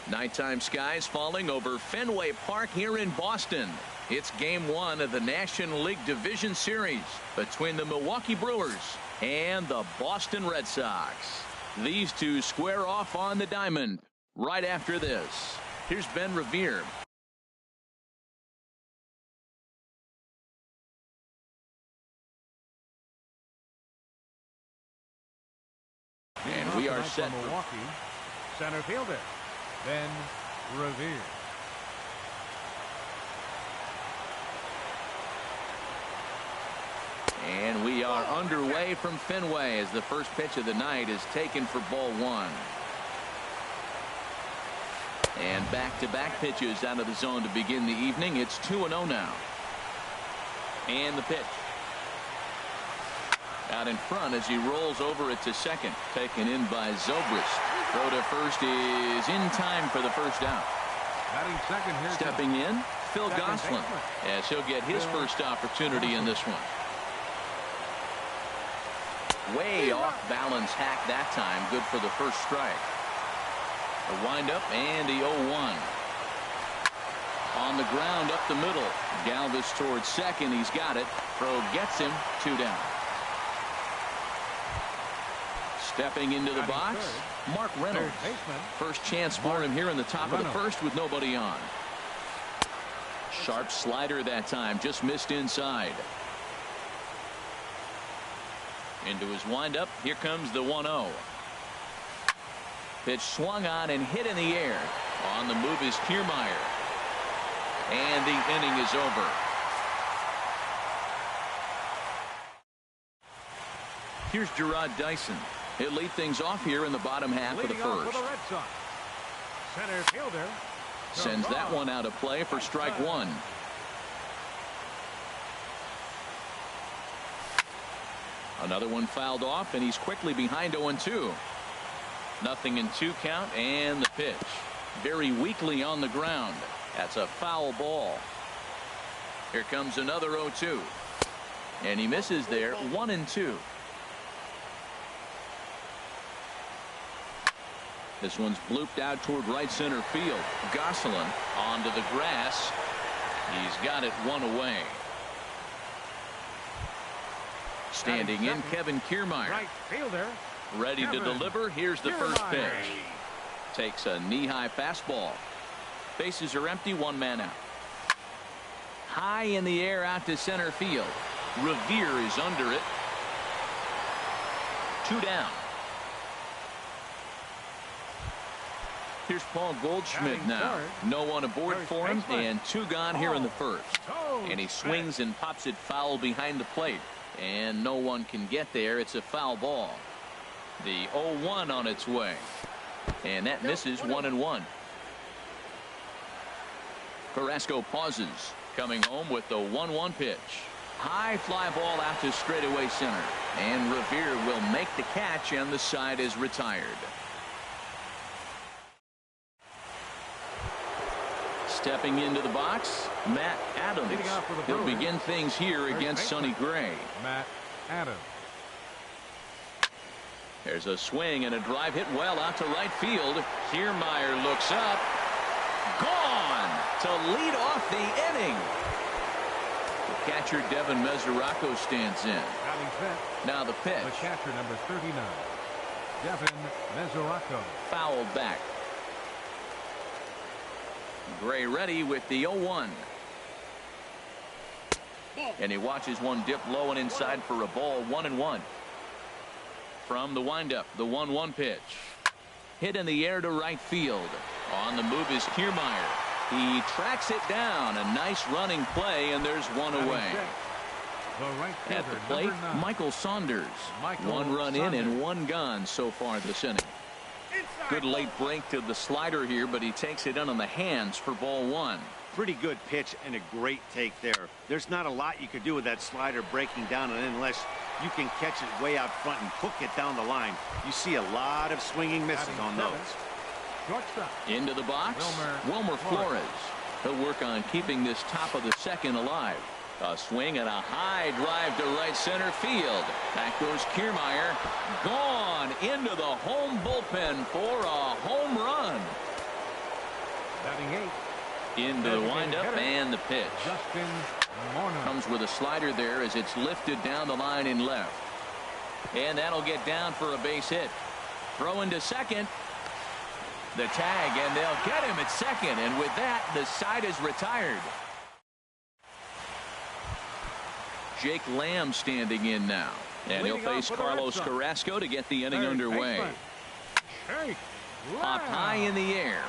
Nighttime skies falling over Fenway Park here in Boston. It's game one of the National League Division Series between the Milwaukee Brewers and the Boston Red Sox. These two square off on the diamond right after this. Here's Ben Revere. And we are set for Milwaukee. Center fielder Ben Revere. And we are underway from Fenway as the first pitch of the night is taken for ball one. And back-to-back pitches out of the zone to begin the evening. It's 2-0 now. And the pitch. Out in front as he rolls over it to second. Taken in by Zobrist. Throw to first is in time for the first out. Second here. Stepping in, Phil Gosselin, as he'll get his first opportunity in this one. Way off balance hack that time. Good for the first strike. The windup and the 0-1. On the ground up the middle. Galvis towards second. He's got it. Throw gets him. 2 down. Stepping into the box, Mark Reynolds. First chance for him here in the top of the first with nobody on. Sharp slider that time, just missed inside. Into his windup, here comes the 1-0. Pitch swung on and hit in the air. On the move is Kiermaier. And the inning is over. Here's Gerard Dyson. He'll lead things off here in the bottom half of the first. The Red Sox. Center fielder sends that one out of play for strike one. Another one fouled off, and he's quickly behind 0-2. Nothing in 2 count, and the pitch. Very weakly on the ground. That's a foul ball. Here comes another 0-2. And he misses there. 1-2. This one's blooped out toward right center field. Gosselin onto the grass. He's got it one away. Standing in, Kevin Kiermaier. Right fielder. Ready to deliver. Here's the first pitch. Takes a knee-high fastball. Bases are empty. 1 man out. High in the air out to center field. Revere is under it. 2 down. Here's Paul Goldschmidt now. No one aboard for him, and 2 gone here in the first. And he swings and pops it foul behind the plate. And no one can get there. It's a foul ball. The 0-1 on its way. And that misses. 1-1. Carrasco pauses. Coming home with the 1-1 pitch. High fly ball out to straightaway center. And Revere will make the catch, and the side is retired. Stepping into the box, Matt Adams. He'll begin things here against Sonny Gray. Matt Adams. There's a swing and a drive hit well out to right field. Kiermaier looks up. Gone to lead off the inning. The catcher Devin Mesoraco stands in. Now the pitch. The catcher number 39, Devin Mesoraco. Fouled back. Gray ready with the 0-1. And he watches one dip low and inside for a ball. 1-1. From the windup, the 1-1 pitch. Hit in the air to right field. On the move is Kiermaier. He tracks it down. A nice running play, and there's one away. At the plate, Michael Saunders. 1 run in and 1 gone so far this inning. Good late break to the slider here, but he takes it in on the hands for ball 1. Pretty good pitch and a great take there. There's not a lot you could do with that slider breaking down, and unless you can catch it way out front and hook it down the line, you see a lot of swinging misses on those. Into the box, Wilmer Flores. He'll work on keeping this top of the second alive. A swing and a high drive to right center field. Back goes Kiermaier. Gone into the home bullpen for a home run. Batting 8. Into the windup and the pitch. Justin Morneau. Comes with a slider there as it's lifted down the line in left. And that'll get down for a base hit. Throw into second. The tag, and they'll get him at second. And with that, the side is retired. Jake Lamb standing in now. And he'll face Carlos Carrasco to get the inning underway. Popped high in the air.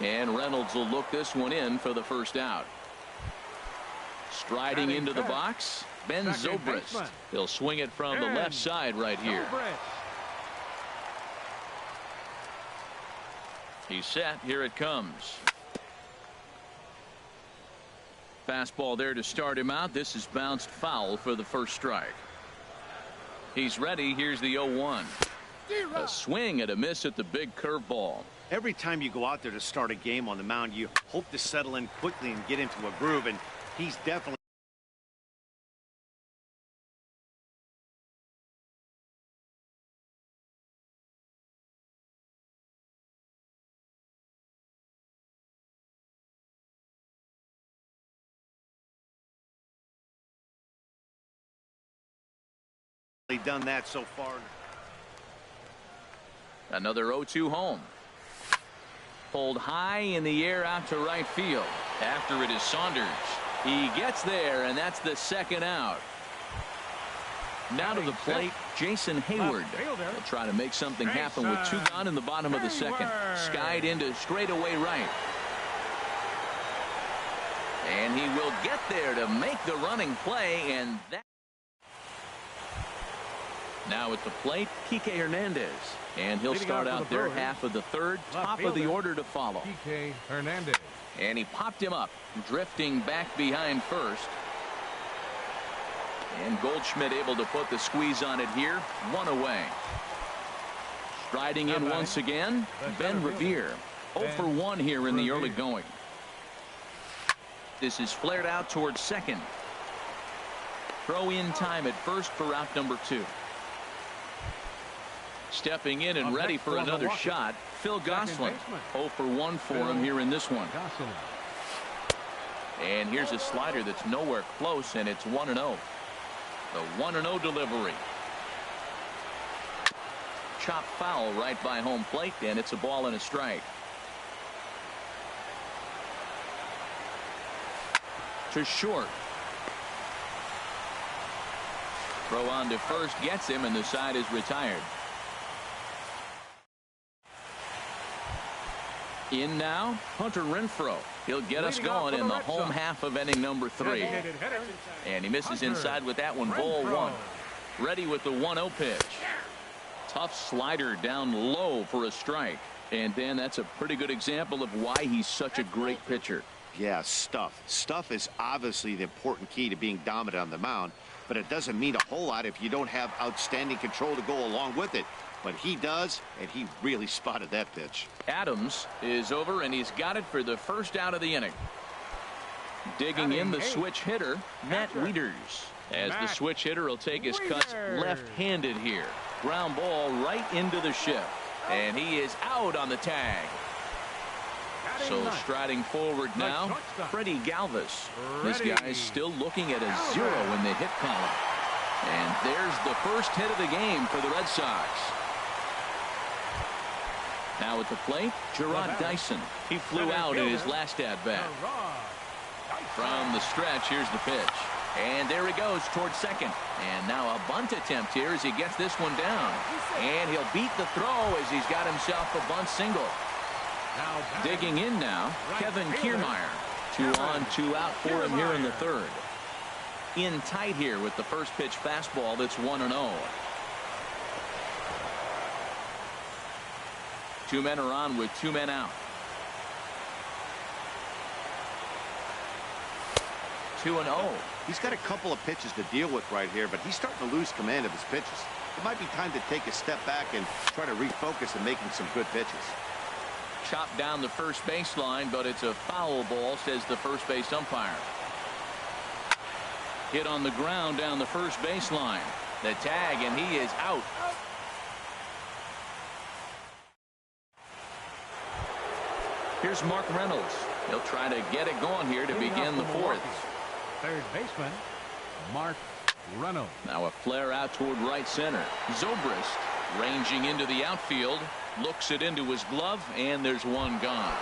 And Reynolds will look this one in for the first out. Striding into the box, Ben Zobrist. He'll swing it from the left side right here. He's set. Here it comes. Fastball there to start him out. This is bounced foul for the first strike. He's ready. Here's the 0-1. A swing and a miss at the big curveball. Every time you go out there to start a game on the mound, you hope to settle in quickly and get into a groove, and he's definitely done that so far. Another 0-2 home. Pulled high in the air out to right field. After it is Saunders. He gets there, and that's the second out. Now to the plate, Jason Hayward. He'll try to make something happen with 2 gone in the bottom of the second. Skied into straightaway right. And he will get there to make the running play, and that. Now at the plate, Kike Hernandez. And he'll start out their half of the third, top of the order to follow. Kike Hernandez. And he popped him up, drifting back behind first. And Goldschmidt able to put the squeeze on it here. 1 away. Striding in once again, Ben Revere. 0 for 1 here in the early going. This is flared out towards second. Throw in time at first for out number 2. Stepping in and ready for another shot, Phil Gosselin. 0 for 1 for him here in this one. And here's a slider that's nowhere close, and it's 1-0. The 1-0 delivery. Chop foul right by home plate, and it's a ball and a strike. To short. Throw on to first gets him, and the side is retired. In now, Hunter Renfroe. He'll get us going in the home half of inning number 3. And he misses inside with that one. Ball 1. Ready with the 1-0 pitch. Tough slider down low for a strike. And then that's a pretty good example of why he's such a great pitcher. Yeah, stuff. Stuff is obviously the important key to being dominant on the mound, but it doesn't mean a whole lot if you don't have outstanding control to go along with it. But he does, and he really spotted that pitch. Adams is over, and he's got it for the first out of the inning. Digging in the switch hitter, Matt Wieters. As the switch hitter will take his cuts left-handed here. Ground ball right into the shift. And he is out on the tag. So striding forward now, Freddie Galvis. This guy's still looking at a 0 in the hit column. And there's the first hit of the game for the Red Sox. Now at the plate, Gerard Dyson. He flew out in his last at-bat. From the stretch, here's the pitch. And there he goes towards second. And now a bunt attempt here as he gets this one down. And he'll beat the throw as he's got himself a bunt single. Digging in now, Kevin Kiermaier. 2 on, 2 out for him here in the third. In tight here with the first pitch fastball that's 1-0. 2 men are on with 2 men out. 2-0. He's got a couple of pitches to deal with right here, but he's starting to lose command of his pitches. It might be time to take a step back and try to refocus and making some good pitches. Chopped down the first baseline, but it's a foul ball, says the first base umpire. Hit on the ground down the first baseline. The tag, and he is out. Here's Mark Reynolds. He'll try to get it going here to begin the fourth. Third baseman, Mark Reynolds. Now a flare out toward right center. Zobrist ranging into the outfield. Looks it into his glove, and there's one gone.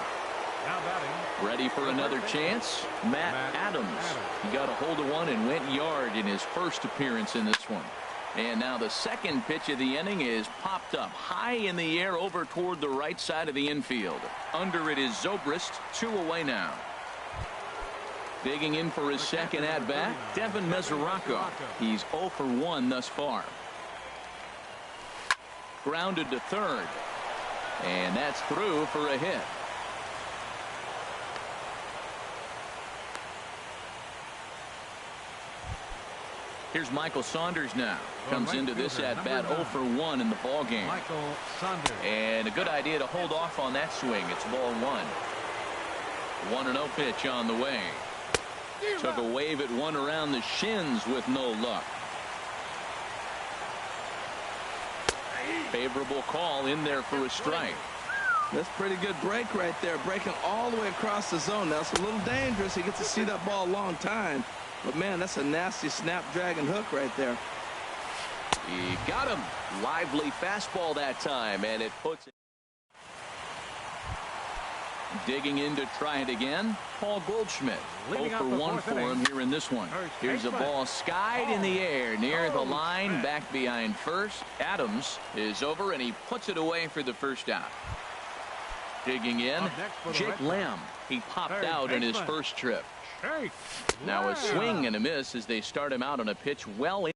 Now batting. Ready for another chance? Matt Adams. He got a hold of one and went yard in his first appearance in this one. And now the second pitch of the inning is popped up high in the air over toward the right side of the infield. Under it is Zobrist. 2 away now. Digging in for his second at-bat, Devin Mesoraco. He's 0 for 1 thus far. Grounded to third. And that's through for a hit. Here's Michael Saunders now. Comes into this at-bat 0 for 1 in the ball game. Michael Saunders. And a good idea to hold off on that swing. It's ball 1. 1-0 pitch on the way. Took a wave at one around the shins with no luck. Favorable call in there for a strike. That's pretty good break right there. Breaking all the way across the zone. That's a little dangerous. He gets to see that ball a long time. But, man, that's a nasty snap-dragon hook right there. He got him. Lively fastball that time, and it puts it. Digging in to try it again, Paul Goldschmidt. 0 for 1 for him here in this one. Here's a ball skied in the air near the line, back behind first. Adams is over, and he puts it away for the first out. Digging in, Jake Lamb. He popped out in his first trip. Now a swing and a miss as they start him out on a pitch well in.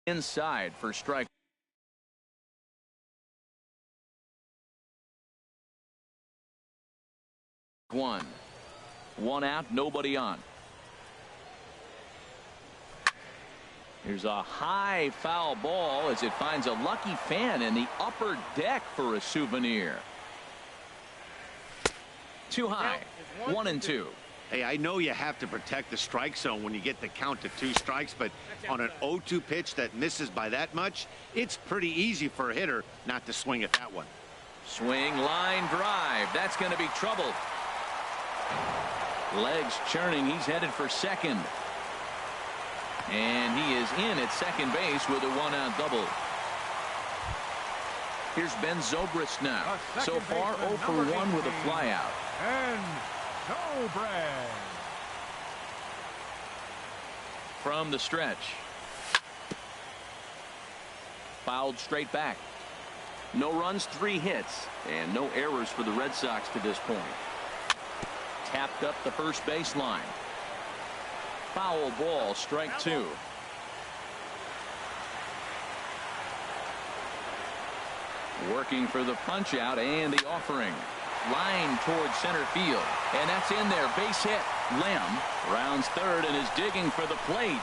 Inside for strike 1. 1 out, nobody on. Here's a high foul ball as it finds a lucky fan in the upper deck for a souvenir. Too high. 1-2. Hey, I know you have to protect the strike zone when you get the count to 2 strikes, but on an 0-2 pitch that misses by that much, it's pretty easy for a hitter not to swing at that one. Swing, line drive. That's going to be trouble. Legs churning. He's headed for second. And he is in at second base with a 1-out double. Here's Ben Zobrist now. So far 0 for 1 with a flyout. And Zobrist. From the stretch. Fouled straight back. No runs, 3 hits, and no errors for the Red Sox to this point. Tapped up the first baseline. Foul ball, strike 2. Working for the punch out and the offering. Line towards center field, and that's in there. Base hit. Lamb rounds third and is digging for the plate,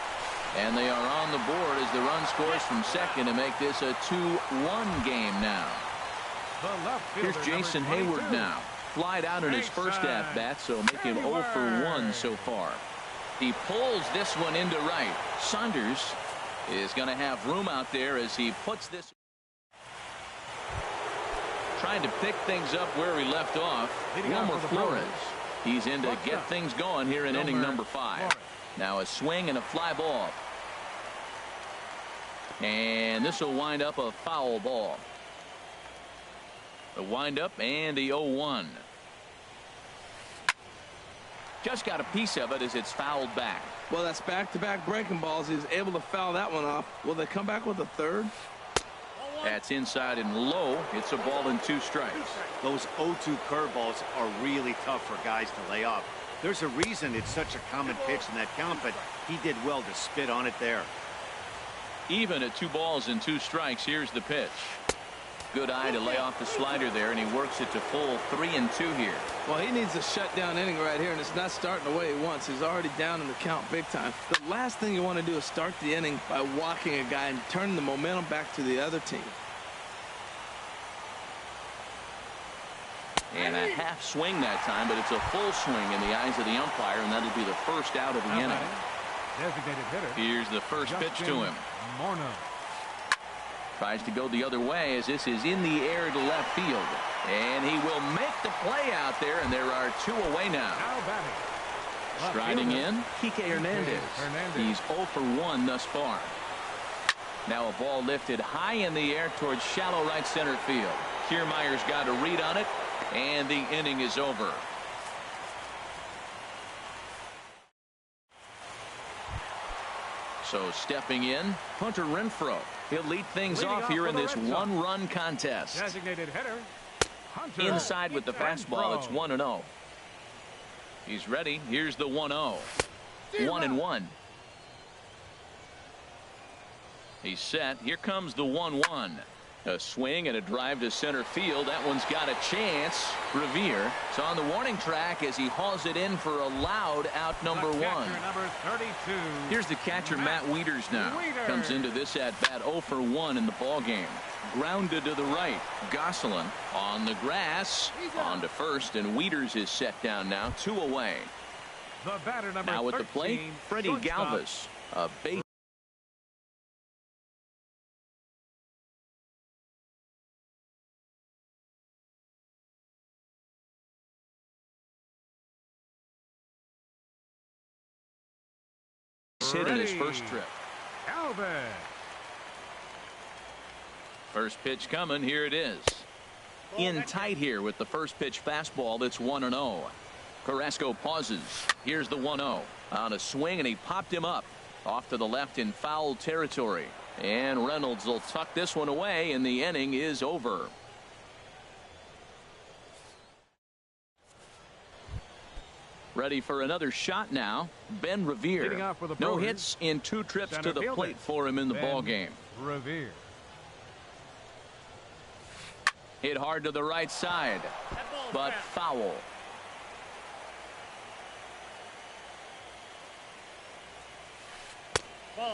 and they are on the board as the run scores from second to make this a 2-1 game now. Here's Jason Hayward now. Flied out in his first at bat, so making 0 for 1 so far. He pulls this one into right. Saunders is going to have room out there as he puts this. Trying to pick things up where he left off. Wilmer Flores. He's in to get things going here in inning number 5. Now a swing and a fly ball. And this will wind up a foul ball. The windup and the 0-1. Just got a piece of it as it's fouled back. Well, that's back-to-back breaking balls. He's able to foul that one off. Will they come back with a third? That's inside and low. It's a ball and 2 strikes. Those 0-2 curveballs are really tough for guys to lay off. There's a reason it's such a common pitch in that count, but he did well to spit on it there. Even at 2 balls and 2 strikes, here's the pitch. Good eye to lay off the slider there, and he works it to full 3-2 here. Well, he needs a shutdown inning right here, and it's not starting the way he wants. He's already down in the count big time. The last thing you want to do is start the inning by walking a guy and turning the momentum back to the other team. And a half swing that time, but it's a full swing in the eyes of the umpire, and that'll be the first out of the inning. Designated hitter. Here's the first pitch to him. Morneau. Tries to go the other way as this is in the air to left field. And he will make the play out there, and there are 2 away now. Now batting. Striding in, Kike Hernandez. He's 0 for 1 thus far. Now a ball lifted high in the air towards shallow right center field. Kiermaier's got a read on it, and the inning is over. So stepping in, Hunter Renfroe. He'll lead things off here in this 1-run contest. Designated hitter. Hunter Inside with the fastball, it's 1-0. He's ready. Here's the 1-0. 1-1. He's set. Here comes the 1-1. A swing and a drive to center field. That one's got a chance. Revere is on the warning track as he hauls it in for a loud out number 1. Number 32. Here's the catcher, Matt Wieters now. Comes into this at bat 0 for 1 in the ball game. Grounded to the right. Gosselin on the grass. On to first, and Wieters is set down now. 2 away. The batter number now at the 13, plate, Freddie shortstop. Galvis. A base. Hit in his first trip. Alvin. First pitch coming. Here it is. In tight here with the first pitch fastball. That's 1-0. Carrasco pauses. Here's the 1-0 on a swing, and he popped him up off to the left in foul territory. And Reynolds will tuck this one away, and the inning is over. Ready for another shot now. Ben Revere. No hits in 2 trips to the plate for him in the ball game. Revere. Hit hard to the right side, but foul.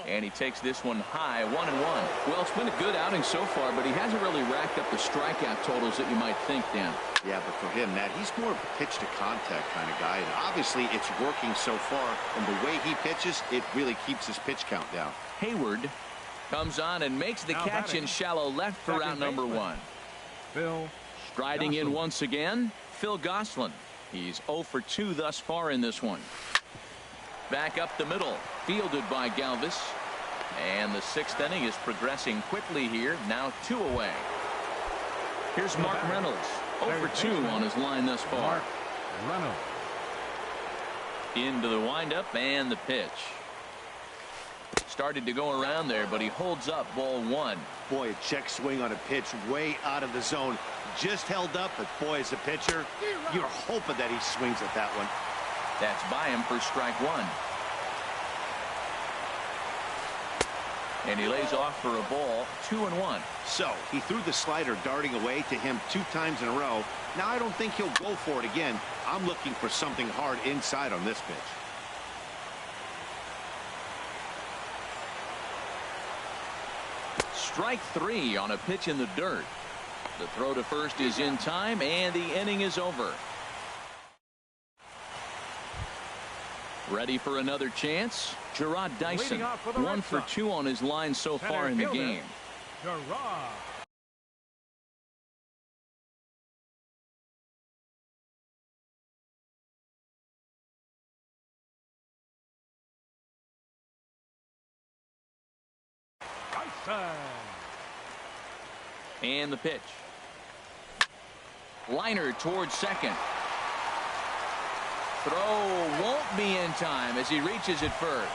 And he takes this one high, 1-1. Well, it's been a good outing so far, but he hasn't really racked up the strikeout totals that you might think, Dan. Yeah, but for him, Matt, he's more of a pitch to contact kind of guy, and obviously it's working so far, and the way he pitches, it really keeps his pitch count down. Hayward comes on and makes the catch in shallow left for out number 1. Phil Striding in once again, Phil Gosselin. He's 0 for 2 thus far in this one. Back up the middle, fielded by Galvis. And the 6th inning is progressing quickly here. Now 2 away. Here's Mark Reynolds. 0 for 2 on his line thus far. Reynolds. Into the windup and the pitch. Started to go around there, but he holds up ball 1. Boy, a check swing on a pitch way out of the zone. Just held up, but boy, as a pitcher, you're hoping that he swings at that one. That's by him for strike 1. And he lays off for a ball, 2-1. So he threw the slider darting away to him 2 times in a row. Now I don't think he'll go for it again. I'm looking for something hard inside on this pitch. Strike 3 on a pitch in the dirt. The throw to first is in time, and the inning is over. Ready for another chance? Gerard Dyson, 1 for 2 on his line so far in the game. Gerard. Dyson. And the pitch. Liner towards second. throw won't be in time as he reaches it first.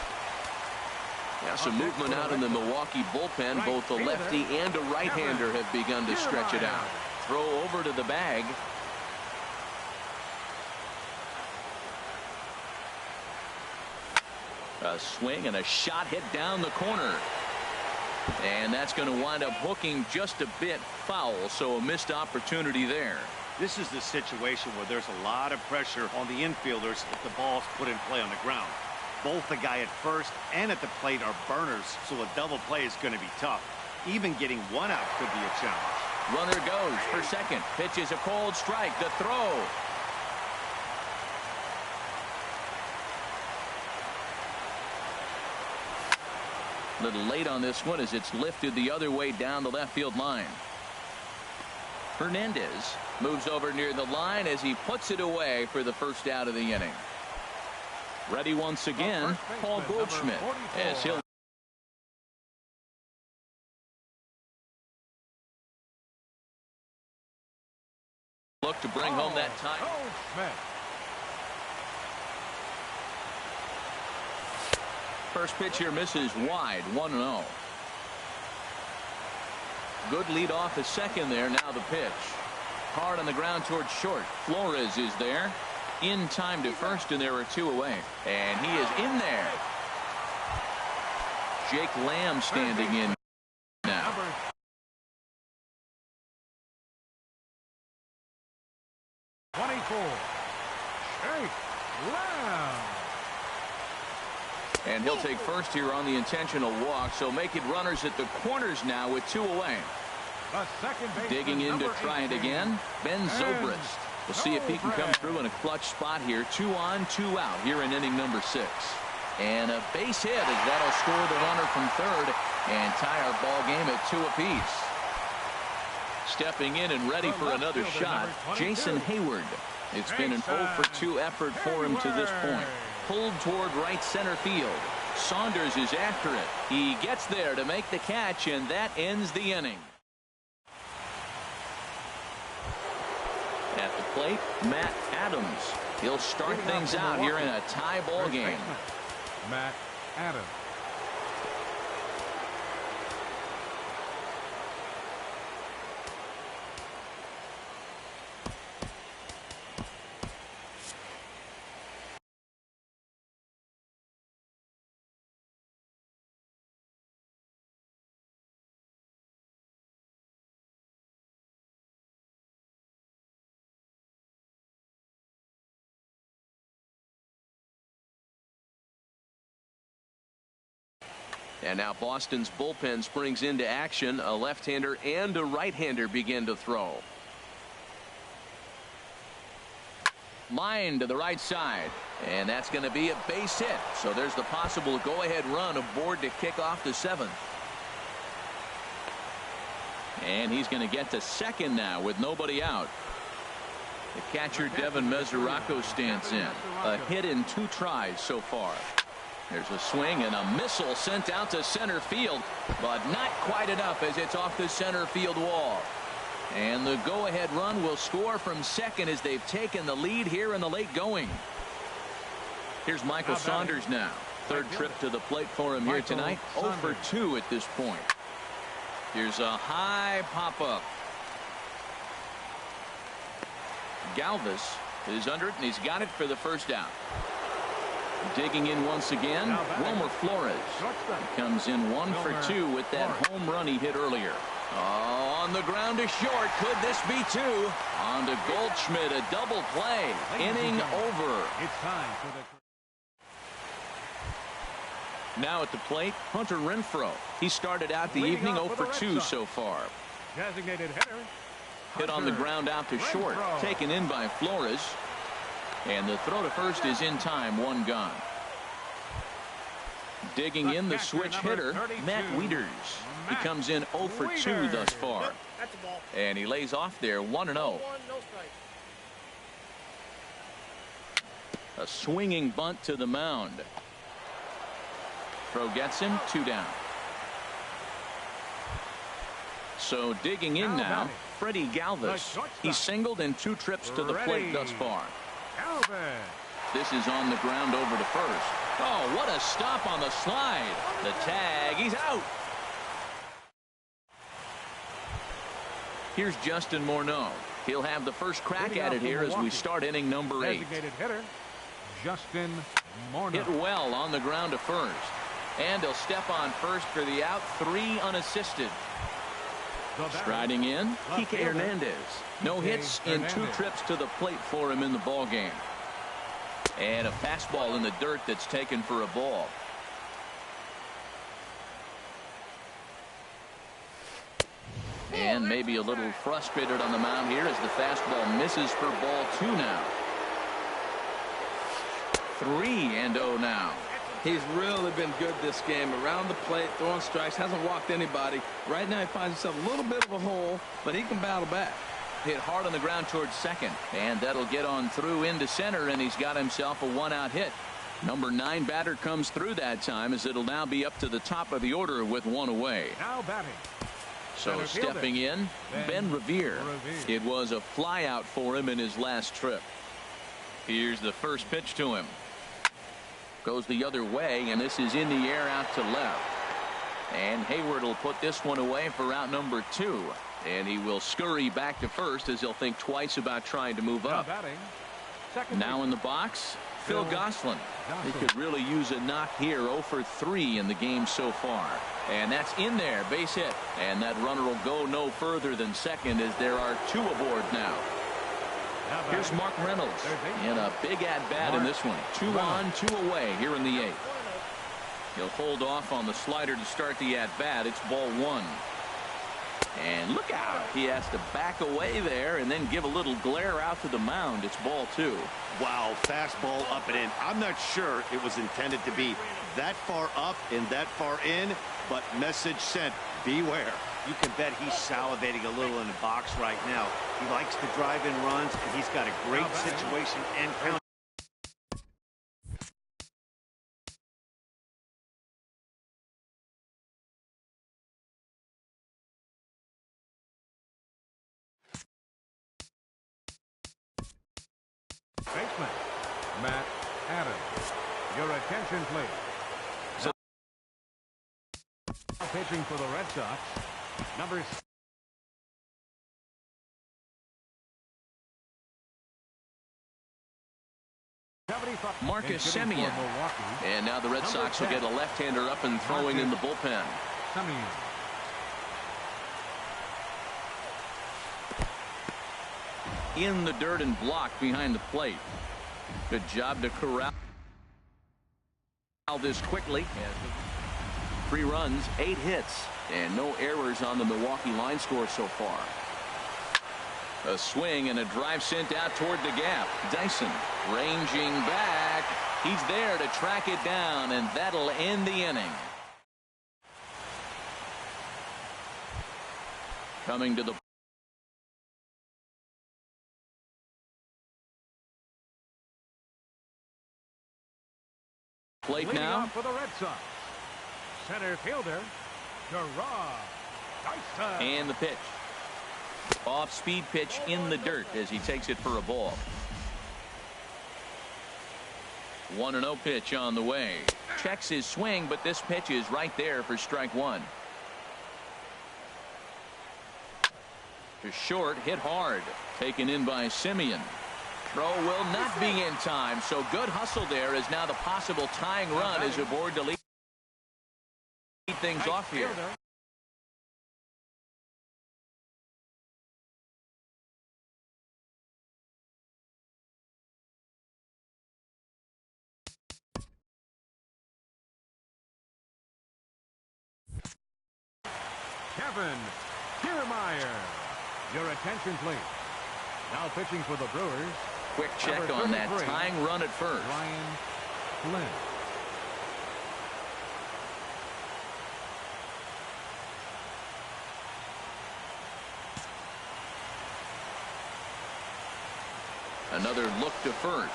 Yeah, some movement out in the Milwaukee bullpen. Both a lefty and a right-hander have begun to stretch it out. Throw over to the bag. A swing and a shot hit down the corner. And that's going to wind up hooking just a bit foul, so a missed opportunity there. This is the situation where there's a lot of pressure on the infielders if the ball's put in play on the ground. Both the guy at first and at the plate are burners, so a double play is going to be tough. Even getting one out could be a challenge. Runner goes for second. Pitches a cold strike. The throw. A little late on this one as it's lifted the other way down the left field line. Hernandez moves over near the line as he puts it away for the first out of the inning. Ready once again, Paul Goldschmidt, as he'll look to bring home that tie. First pitch here misses wide, 1-0. Good lead off the second there. Now the pitch. Hard on the ground towards short. Flores is there. In time to first, and there are two away. And he is in there. Jake Lamb standing in now. Jake Lamb. And he'll take first here on the intentional walk, so make it runners at the corners now with two away. Digging in to try it again, Ben Zobrist. We'll see if he can come through in a clutch spot here. 2 on, 2 out here in inning number 6. And a base hit as that'll score the runner from third and tie our ball game at 2 apiece. Stepping in and ready for another shot, Jason Hayward. It's been an 0 for 2 effort for him to this point. Pulled toward right center field. Saunders is after it. He gets there to make the catch, and that ends the inning. At the plate, Matt Adams. He'll start things out here in a tie ball game. Matt Adams. And now Boston's bullpen springs into action. A left-hander and a right-hander begin to throw. Line to the right side. And that's going to be a base hit. So there's the possible go-ahead run aboard to kick off the 7th. And he's going to get to second now with nobody out. The catcher Devin Mesoraco stands in. A hit in 2 tries so far. There's a swing and a missile sent out to center field, but not quite enough as it's off the center field wall. And the go-ahead run will score from second as they've taken the lead here in the late going. Here's Michael Saunders now. Third trip to the plate for him here tonight. 0 for 2 at this point. Here's a high pop-up. Galvis is under it, and he's got it for the first out. Digging in once again, Wilmer Flores. He comes in 1 for 2 with that home run he hit earlier. Oh, on the ground to short. Could this be 2? On to Goldschmidt, a double play. Inning over. It's time for the... Now at the plate, Hunter Renfroe. He started out the evening 0 for 2 so far. Designated hitter. Hit on the ground out to short. Taken in by Flores. And the throw to first is in time, 1 gone. Digging in the switch hitter, Matt Wieters. He comes in 0 for 2 thus far. And he lays off there 1-0. A swinging bunt to the mound. Throw gets him, 2 down. So digging in now, Freddie Galvis. He singled in 2 trips to the plate thus far. This is on the ground over to first. Oh, what a stop on the slide. The tag. He's out. Here's Justin Morneau. He'll have the first crack at it here as we start inning number 8. Designated hitter, Justin Morneau. Hit well on the ground to first. And he'll step on first for the out. 3 unassisted. Striding in, Kike Hernandez. No hits in 2 trips to the plate for him in the ball game. And a fastball in the dirt that's taken for a ball. And maybe a little frustrated on the mound here as the fastball misses for ball 2 now. 3-0 now. He's really been good this game. Around the plate, throwing strikes, hasn't walked anybody. Right now he finds himself a little bit of a hole, but he can battle back. Hit hard on the ground towards second. And that'll get on through into center, and he's got himself a 1-out hit. Number 9 batter comes through that time as it'll now be up to the top of the order with 1 away. Now batting. So stepping in, Ben Revere. It was a fly out for him in his last trip. Here's the first pitch to him. Goes the other way, and this is in the air out to left. And Hayward will put this one away for out number 2. And he will scurry back to first as he'll think twice about trying to move up. Now in the box, Phil Gosselin. He could really use a knock here. 0 for 3 in the game so far. And that's in there, base hit. And that runner will go no further than second as there are 2 aboard now. Here's Mark Reynolds in a big at-bat in this one. 2 on, 2 away here in the 8th. He'll hold off on the slider to start the at-bat. It's ball 1. And look out. He has to back away there and then give a little glare out to the mound. It's ball 2. Wow, fastball up and in. I'm not sure it was intended to be that far up and that far in, but message sent, beware. You can bet he's salivating a little in the box right now. He likes to drive in runs, and he's got a great situation and count. Baseman, Matt Adams. Your attention, please. So pitching for the Red Sox, number 75. Marcus Semien. And now the Red Sox will get a left-hander up and throwing in the bullpen. In the dirt and blocked behind the plate. Good job to corral this quickly. 3 runs, 8 hits, and no errors on the Milwaukee line score so far. A swing and a drive sent out toward the gap. Dyson ranging back. He's there to track it down, and that'll end the inning. Coming to the plate now for the Red Sox, center fielder Dyson. And the pitch. Off-speed pitch in the dirt as he takes it for a ball. 1-0 pitch on the way. Checks his swing, but this pitch is right there for strike 1. To short, hit hard. Taken in by Semien. Throw will not be in time, so good hustle there as now the possible tying run is aboard to lead things off here. Kevin Kiermaier. Your attention, please. Now pitching for the Brewers. Quick check on that tying run at first. Ryan Flynn. Another look to first.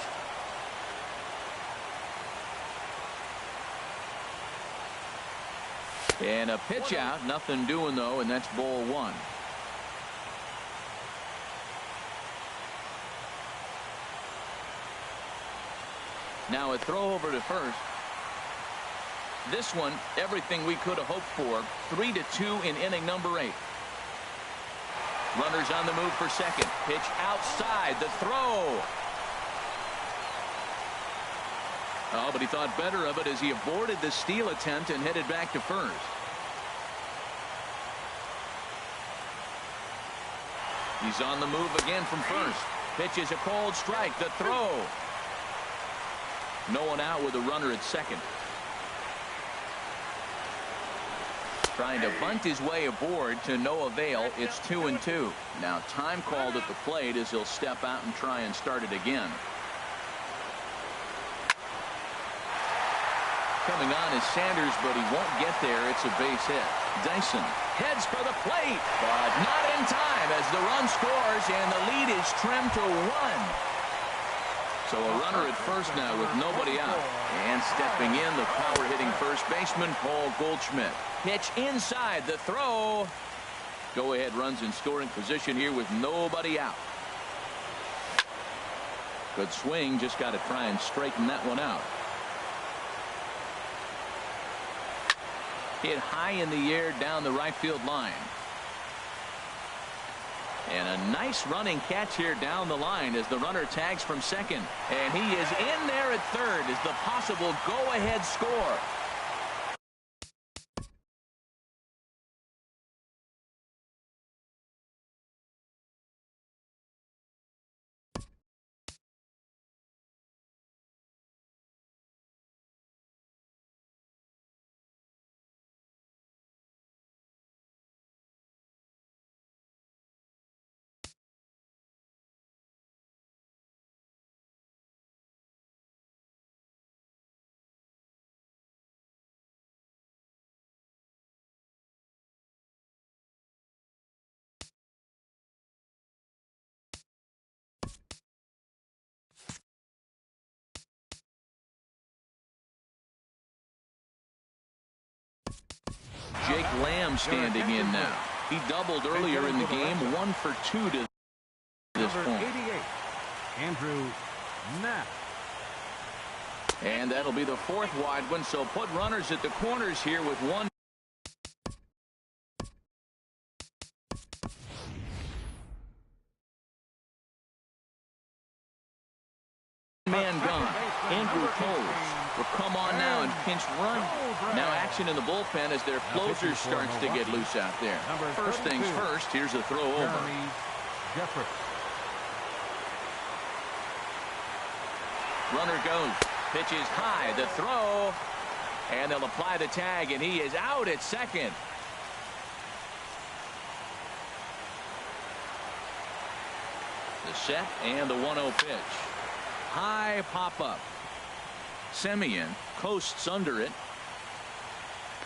And a pitch out. Nothing doing, though, and that's ball 1. Now a throw over to first. This one, everything we could have hoped for. 3-2 in inning number 8. Runners on the move for second. Pitch outside. The throw. Oh, but he thought better of it as he aborted the steal attempt and headed back to first. He's on the move again from first. Pitch is a cold strike. The throw. No one out with a runner at second. Trying to bunt his way aboard to no avail. It's 2-2. Now time called at the plate as he'll step out and try and start it again. Coming on is Sanders, but he won't get there. It's a base hit. Dyson heads for the plate, but not in time as the run scores and the lead is trimmed to 1. So a runner at first now with nobody out. And stepping in, the power-hitting first baseman, Paul Goldschmidt. Pitch inside. The throw. Go-ahead runs in scoring position here with nobody out. Good swing. Just got to try and straighten that one out. Hit high in the air down the right field line. And a nice running catch here down the line as the runner tags from second. And he is in there at third as the possible go-ahead score. Jake Lamb standing in now. He doubled earlier in the game, 1 for 2 to this point. 88, Andrew Knapp. And that'll be the 4th wide one, so put runners at the corners here with 1 man gone. Andrew Coles will come on now and pinch run. Now action in the bullpen as their closer starts to get loose out there. First things first, here's a throw over. Runner goes. Pitch is high. The throw. And they'll apply the tag, and he is out at second. The set and the 1-0 pitch. High pop-up. Semien coasts under it.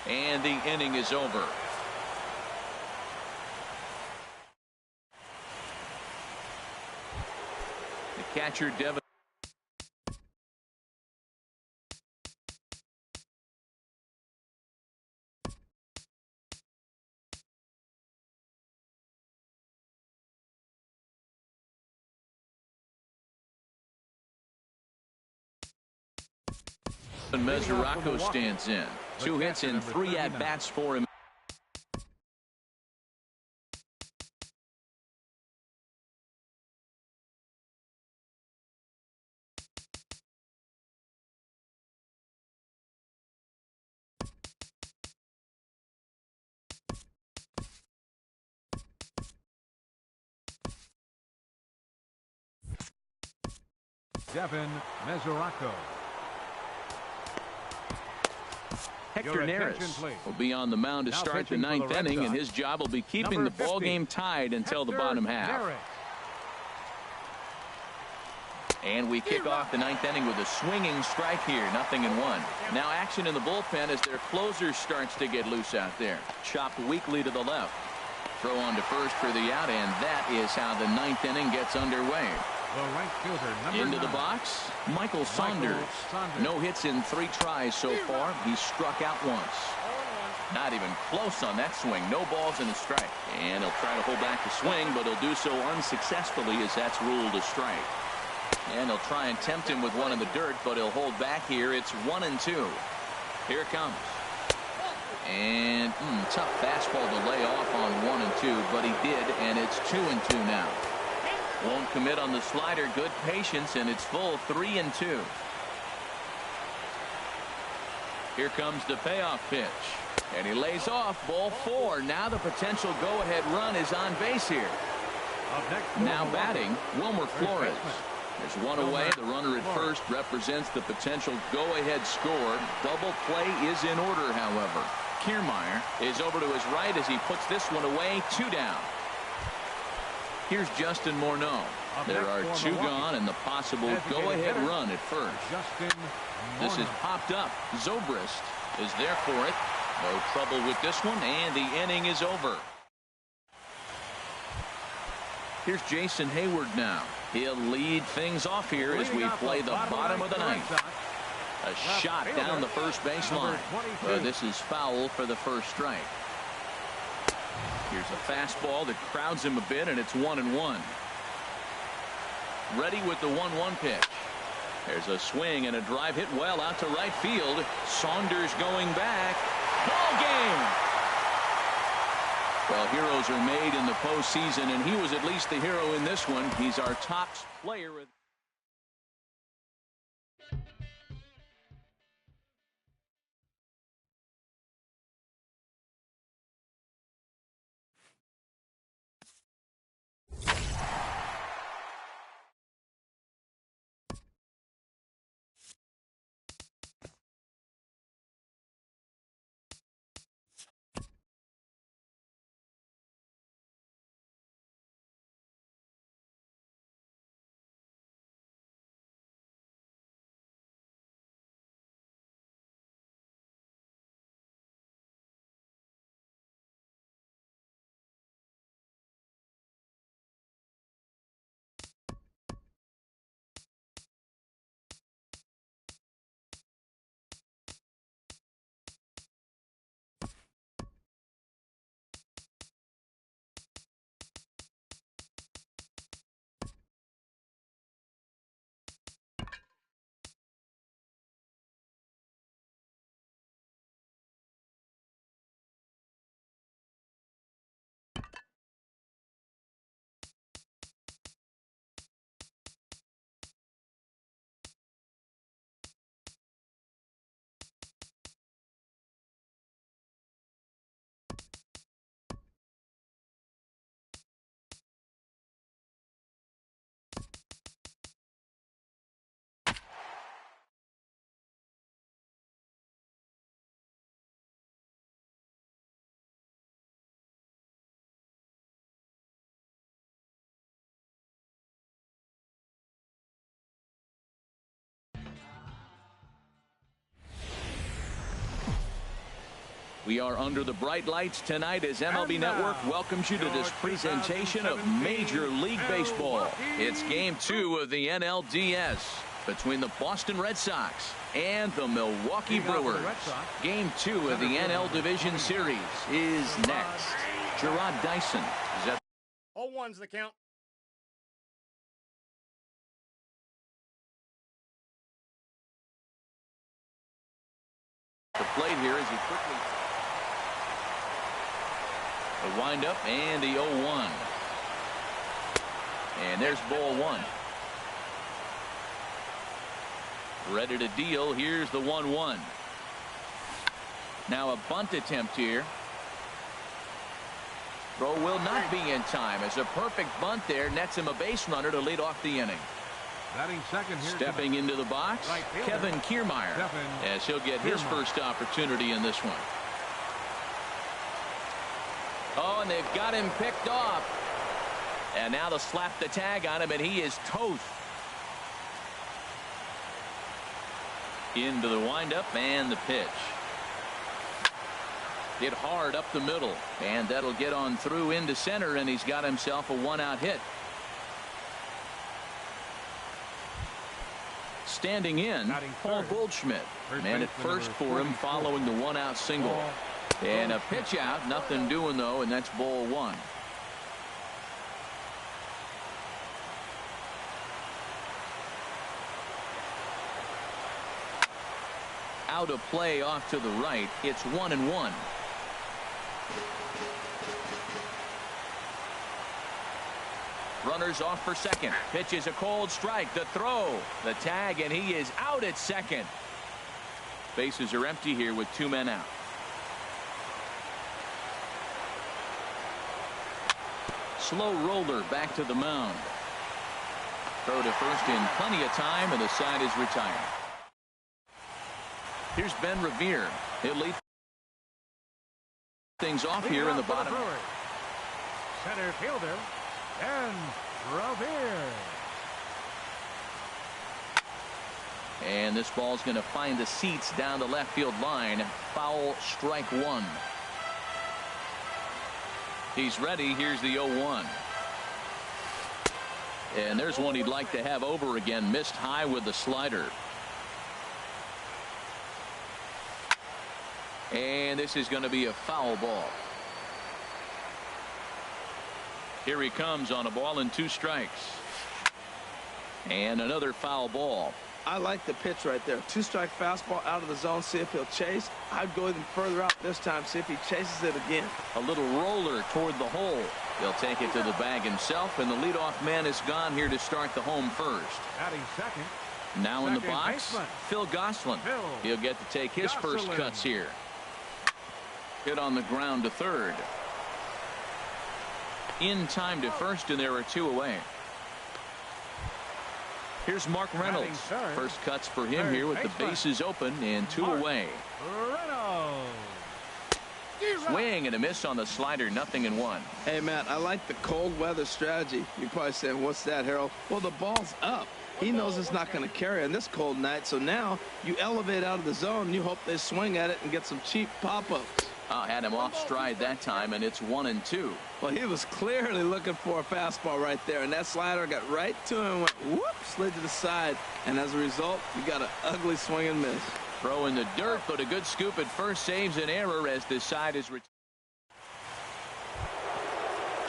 And the inning is over. The catcher, Devin. And Mesoraco stands in. 2 hits and 3 at-bats for him. Devin Mesoraco. Hector Neris will be on the mound to start the 9th inning, and his job will be keeping the ball game tied until the bottom half. And we kick off the 9th inning with a swinging strike here, 0-1. Now action in the bullpen as their closer starts to get loose out there. Chopped weakly to the left. Throw on to first for the out, and that is how the 9th inning gets underway. Into the box, Michael Saunders. No hits in 3 tries so far. He's struck out once. Not even close on that swing. No balls and a strike. And he'll try to hold back the swing, but he'll do so unsuccessfully as that's ruled a strike. And they'll try and tempt him with one in the dirt, but he'll hold back here. It's 1-2. Here it comes. And tough fastball to lay off on 1-2, but he did, and it's 2-2 now. Won't commit on the slider. Good patience, and it's full 3-2. Here comes the payoff pitch. And he lays off ball 4. Now the potential go-ahead run is on base here. Now batting, Wilmer Flores. There's one away. The runner at first represents the potential go-ahead score. Double play is in order, however. Kiermaier is over to his right as he puts this one away. 2 down. Here's Justin Morneau. There are 2 gone and the possible go-ahead run at first. This is popped up. Zobrist is there for it. No trouble with this one, and the inning is over. Here's Jason Hayward now. He'll lead things off here as we play the bottom of the ninth. A shot down the first baseline. This is foul for the first strike. Here's a fastball that crowds him a bit, and it's 1-1. Ready with the 1-1 pitch. There's a swing and a drive hit well out to right field. Saunders going back. Ball game. Well, heroes are made in the postseason, and he was at least the hero in this one. He's our top player. We are under the bright lights tonight as MLB Network welcomes you to this presentation of Major League Baseball. It's Game 2 of the NLDS between the Boston Red Sox and the Milwaukee Brewers. Game 2 of the NL Division Series is next. Gerard Dyson is at 0-1's the count. the plate here as he quickly. The windup and the 0-1. And there's ball 1. Ready to deal. Here's the 1-1. Now a bunt attempt here. Throw will not be in time as a perfect bunt there nets him a base runner to lead off the inning. Batting second here. Stepping into the box, Right Kevin Kiermaier, as he'll get his first opportunity in this one. Oh, and they've got him picked off. And now they'll slap the tag on him, and he is toast. Into the windup and the pitch. Hit hard up the middle, and that'll get on through into center, and he's got himself a one-out hit. Standing in, Paul Goldschmidt. Man at first for him following the one-out single. And a pitch out, nothing doing though, and that's ball 1. Out of play off to the right. It's 1-1. Runners off for second. Pitch is a cold strike. The throw, the tag, and he is out at second. Bases are empty here with 2 men out. Slow roller back to the mound. Throw to first in plenty of time, and the side is retired. Here's Ben Revere. He'll lead things off here in the bottom. Center fielder, Ben Revere. And this ball's going to find the seats down the left field line. Foul, strike one. He's ready. Here's the 0-1. And there's one he'd like to have over again. Missed high with the slider. And this is going to be a foul ball. Here he comes on a ball and 2 strikes. And another foul ball. I like the pitch right there. 2-strike fastball out of the zone. See if he'll chase. I'd go even further out this time. See if he chases it again. A little roller toward the hole. He'll take it to the bag himself, and the leadoff man is gone here to start the home first. Batting second. Now in the Second box, baseman. Phil Gosselin. He'll get to take his first cuts here. Hit on the ground to third. In time to first, and there are 2 away. Here's Mark Reynolds. First cuts for him here with the bases open and 2 away. Reynolds. Swing and a miss on the slider. 0-1. Hey, Matt, I like the cold weather strategy. You're probably saying, what's that, Harold? Well, the ball's up. He knows it's not going to carry on this cold night, so now you elevate out of the zone, and you hope they swing at it and get some cheap pop-ups. Had him off stride that time, and it's 1-2. Well, he was clearly looking for a fastball right there, and that slider got right to him, went whoop, slid to the side, and as a result, you got an ugly swing and miss. Throw in the dirt, but a good scoop at first saves an error as the side is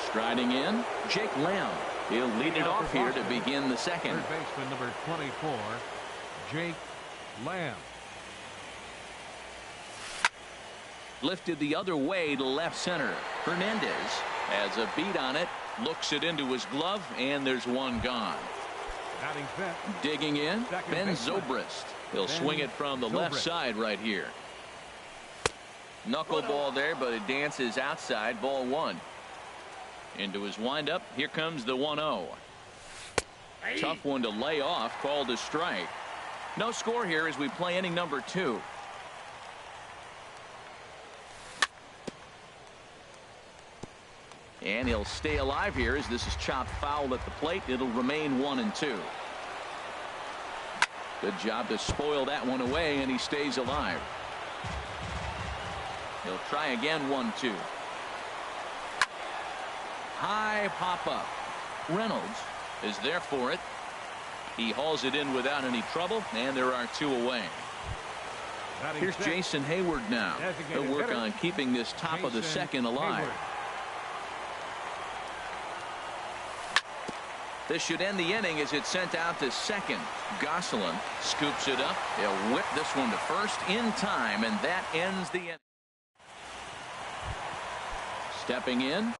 striding in. Jake Lamb. He'll lead it off here to begin the second. Third baseman number 24, Jake Lamb. Lifted the other way to left center. Hernandez has a beat on it, looks it into his glove, and there's one gone. Batting fifth. Digging in, Second Ben baseman. Zobrist. He'll Ben swing it from the left Zobrist. side right here. Knuckleball there, but it dances outside. Ball 1. Into his windup. Here comes the 1-0. Tough one to lay off. Called a strike. No score here as we play inning number 2. And he'll stay alive here as this is chopped foul at the plate. It'll remain 1-2. Good job to spoil that one away, and he stays alive. He'll try again. 1-2. High pop up. Reynolds is there for it. He hauls it in without any trouble, and there are 2 away. Batting Here's sixth. Jason Hayward now. Designated He'll work hitter, on keeping this top of the Jason second alive. Hayward. This should end the inning as it's sent out to second. Gosselin scoops it up. He'll whip this one to first in time, and that ends the inning. Stepping in.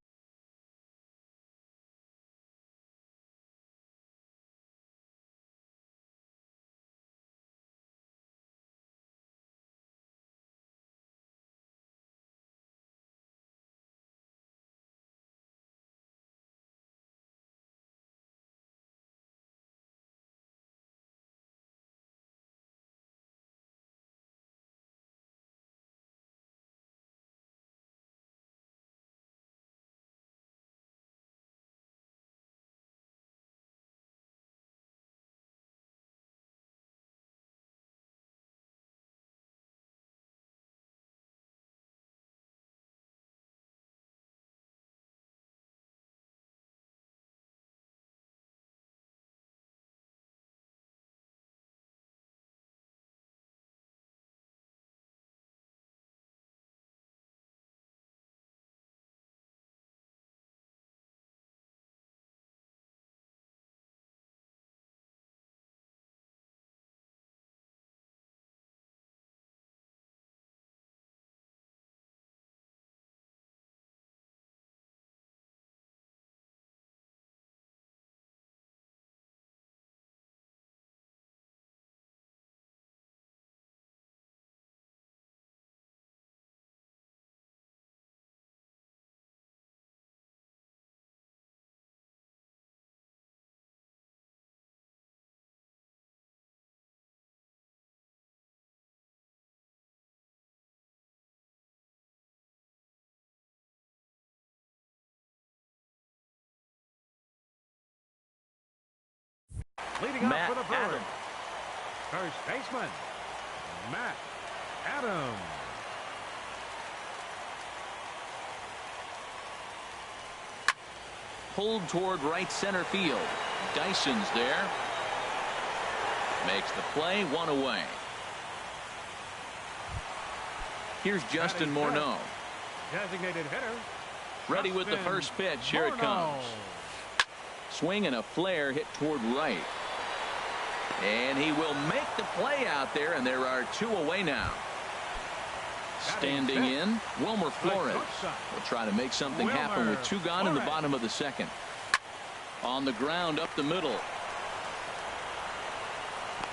Leading off Matt for the Brewers. Adams. First baseman, Matt Adams. Pulled toward right center field. Dyson's there. Makes the play, one away. Here's Justin Morneau. Designated hitter. Ready with the Justin first pitch. Here it comes. Swing and a flare hit toward right. And he will make the play out there, and there are two away now. Standing in, Wilmer Flores will try to make something happen with two gone in the bottom of the second. On the ground up the middle.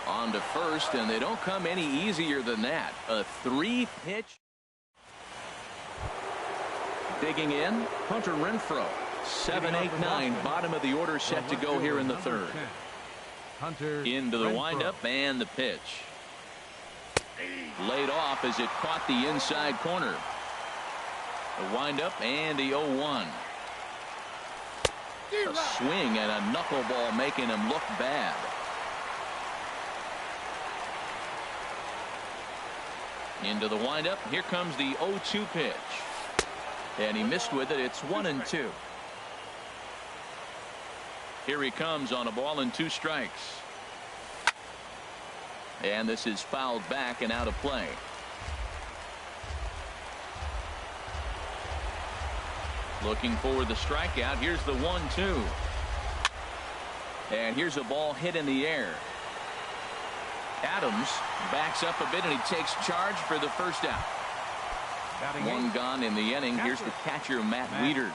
On to first, and they don't come any easier than that. A three-pitch. Digging in, Hunter Renfroe. 7, 8, 9, bottom of the order set to go here in the third. Hunter Into the windup and the pitch. Laid off as it caught the inside corner. The windup and the 0-1. A swing and a knuckleball making him look bad. Into the windup. Here comes the 0-2 pitch. And he missed with it. It's 1-2. Here he comes on a ball and 2 strikes. And this is fouled back and out of play. Looking for the strikeout. Here's the 1-2. And here's a ball hit in the air. Adams backs up a bit and he takes charge for the first out. One gone in the inning. Here's the catcher, Matt Wieters.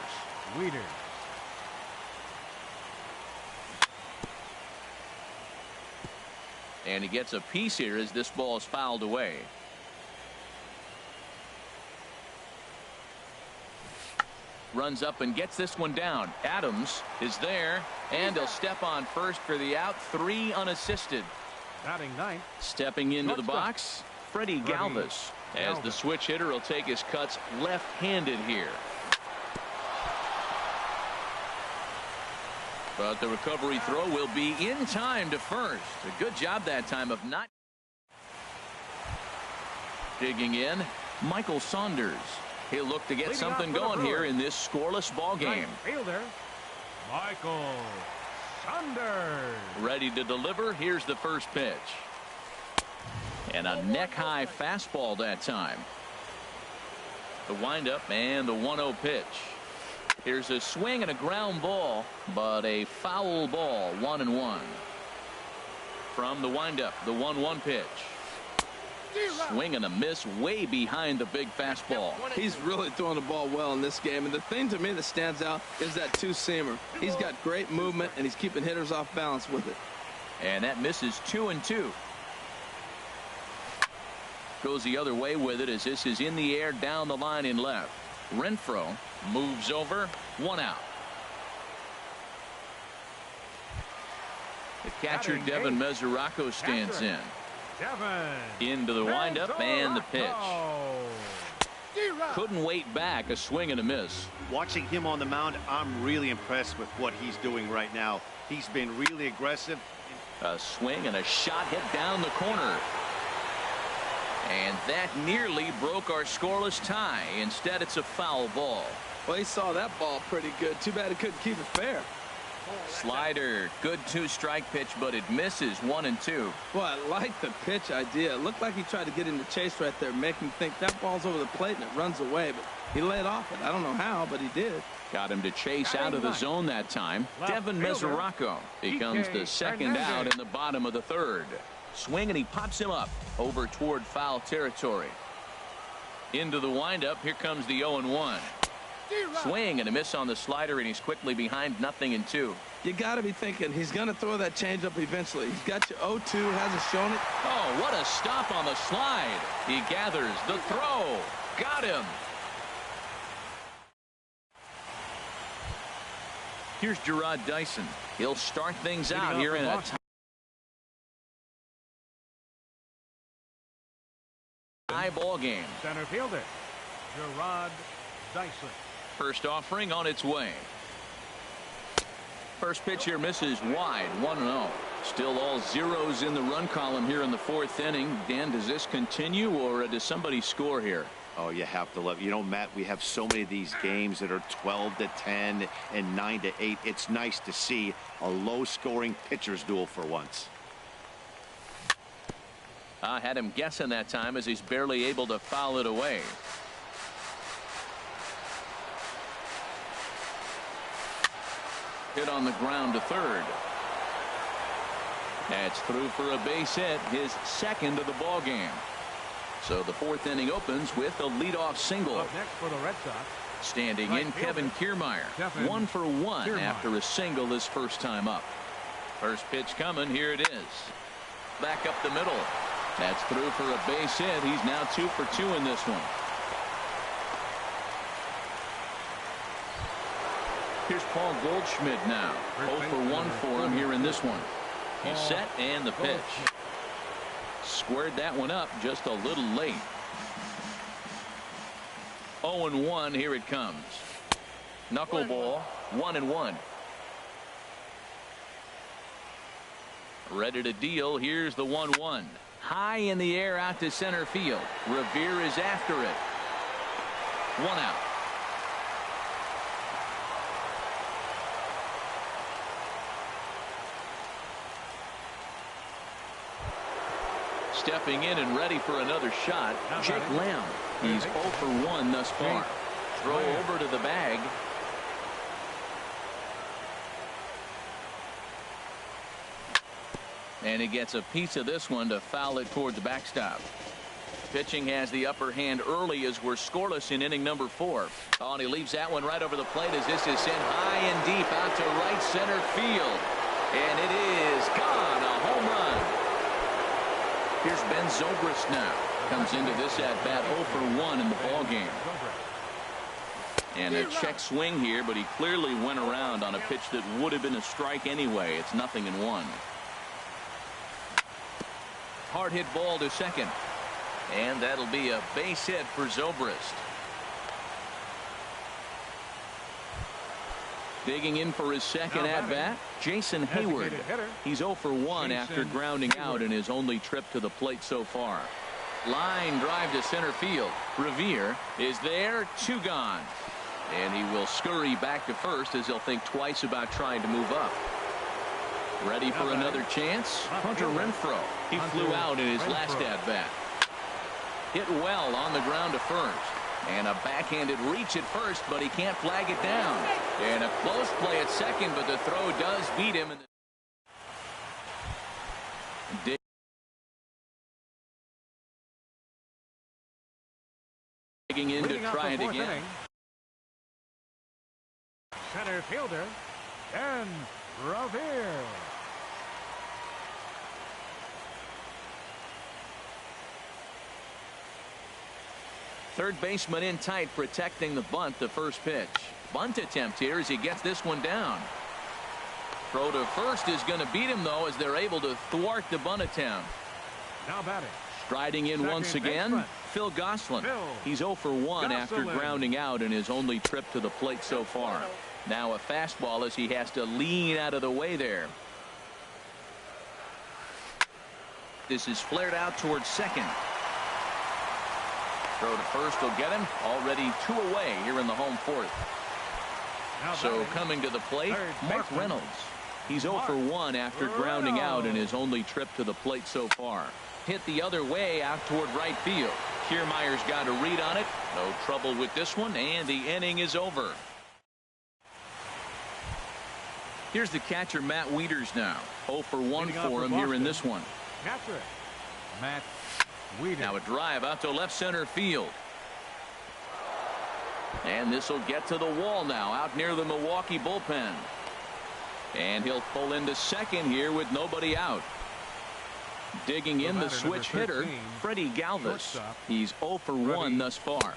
And he gets a piece here as this ball is fouled away. Runs up and gets this one down. Adams is there, and he'll step on first for the out. 3 unassisted. Batting ninth. Stepping into the box, Freddie Galvis. As the switch hitter will take his cuts left-handed here. But the recovery throw will be in time to first. A good job that time of not. Digging in, Michael Saunders. He'll look to get something going here in this scoreless ball game. Fielder, Michael Saunders. Ready to deliver. Here's the first pitch. And a neck-high fastball that time. The windup and the 1-0 pitch. Here's a swing and a ground ball, but a foul ball. 1-1. From the windup, the 1-1 pitch. Swing and a miss way behind the big fastball. He's really throwing the ball well in this game, and the thing to me that stands out is that two-seamer. He's got great movement, and he's keeping hitters off balance with it. And that misses 2-2. Goes the other way with it as this is in the air down the line in left. Renfroe moves over. 1 out. The catcher Devin Mesoraco stands in. Into the windup and the pitch. Couldn't wait back. A swing and a miss. Watching him on the mound, I'm really impressed with what he's doing right now. He's been really aggressive. A swing and a shot hit down the corner. And that nearly broke our scoreless tie. Instead, it's a foul ball. Well, he saw that ball pretty good. Too bad he couldn't keep it fair. Slider, good 2-strike pitch, but it misses. 1-2. Well, I like the pitch idea. It looked like he tried to get into chase right there, make him think that ball's over the plate and it runs away, but he laid off it. I don't know how, but he did. Got him to chase out of the zone that time. Devin Mesoraco becomes the second out in the bottom of the third. Swing and he pops him up over toward foul territory. Into the windup. Here comes the 0-1. Swing and a miss on the slider, and he's quickly behind 0-2. You got to be thinking he's going to throw that changeup eventually. He's got you 0-2, hasn't shown it. Oh, what a stop on the slide. He gathers the throw. Got him. Here's Gerard Dyson. He'll start things out here in a tie ball game. Center fielder, Gerard Dyson. First offering on its way. First pitch here misses wide, 1-0. Still all zeros in the run column here in the fourth inning. Dan, does this continue, or does somebody score here? Oh, you have to love, you know, Matt, we have so many of these games that are 12-10 and 9-8. It's nice to see a low-scoring pitcher's duel for once. I had him guessing that time, as he's barely able to foul it away. Hit on the ground to third. That's through for a base hit, his second of the ball game. So the fourth inning opens with a leadoff single. Up next for the Red Sox. Standing Right in fielder, Kevin Kiermaier. 1 for 1 after a single his first time up. First pitch coming. Here it is. Back up the middle. That's through for a base hit. He's now 2 for 2 in this one. Here's Paul Goldschmidt now. 0 for 1 for him here in this one. He's set, and the pitch. Squared that one up just a little late. 0-1. Here it comes. Knuckleball. 1-1. Ready to deal. Here's the 1-1. High in the air out to center field. Revere is after it. 1 out. Stepping in and ready for another shot, Jake Lamb. He's 0 for 1 thus far. Throw over to the bag. And he gets a piece of this one to foul it toward the backstop. Pitching has the upper hand early as we're scoreless in inning number 4. Oh, and he leaves that one right over the plate as this is sent high and deep out to right center field. And it is gone. A home run. Here's Ben Zobrist now. Comes into this at bat 0 for 1 in the ball game. And a check swing here, but he clearly went around on a pitch that would have been a strike anyway. It's 0-1. Hard hit ball to second. And that'll be a base hit for Zobrist. Digging in for his second at bat, Jason Hayward. He's 0 for 1 after grounding out in his only trip to the plate so far. Line drive to center field. Revere is there. 2 gone. And he will scurry back to first as he'll think twice about trying to move up. Ready for another chance? Hunter Renfroe. He flew out in his last at bat. Hit well on the ground to first. And a backhanded reach at first, but he can't flag it down. And a close play at second, but the throw does beat him. Digging in to try it again. Inning. Center fielder, and Revere. Third baseman in tight, protecting the bunt. The first pitch. Bunt attempt here as he gets this one down. Throw to first is going to beat him, though, as they're able to thwart the bunt attempt. Now batting. Striding in once again, Phil Gosselin. He's 0 for 1 after grounding out in his only trip to the plate so far. Now a fastball as he has to lean out of the way there. This is flared out towards second. Throw to first will get him. Already 2 away here in the home fourth. So coming to the plate, Mark Reynolds. He's 0 for 1 after grounding out in his only trip to the plate so far. Hit the other way out toward right field. Kiermaier's got a read on it. No trouble with this one, and the inning is over. Here's the catcher, Matt Wieters now. 0 for 1 for him here in this one. Catcher, Matt Wieters. Now a drive out to left center field. And this will get to the wall now, out near the Milwaukee bullpen. And he'll pull into second here with nobody out. Digging in the switch hitter, Freddie Galvis. He's 0 for 1 thus far.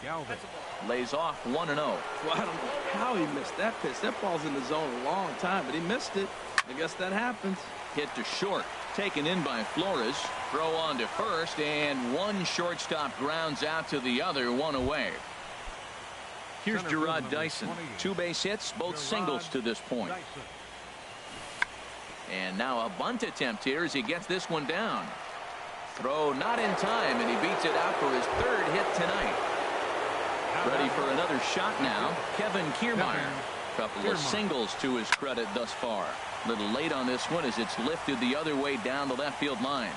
Lays off 1-0. Well, I don't know how he missed that pitch. That ball's in the zone a long time, but he missed it. I guess that happens. Hit to short. Taken in by Flores. Throw on to first, and one shortstop grounds out to the other, 1 away. Here's Gerard Dyson. 2 base hits, both singles to this point. And now a bunt attempt here as he gets this one down. Throw not in time, and he beats it out for his third hit tonight. Ready for another shot now, Kevin Kiermaier. Couple of singles to his credit thus far. A little late on this one as it's lifted the other way down the left field line.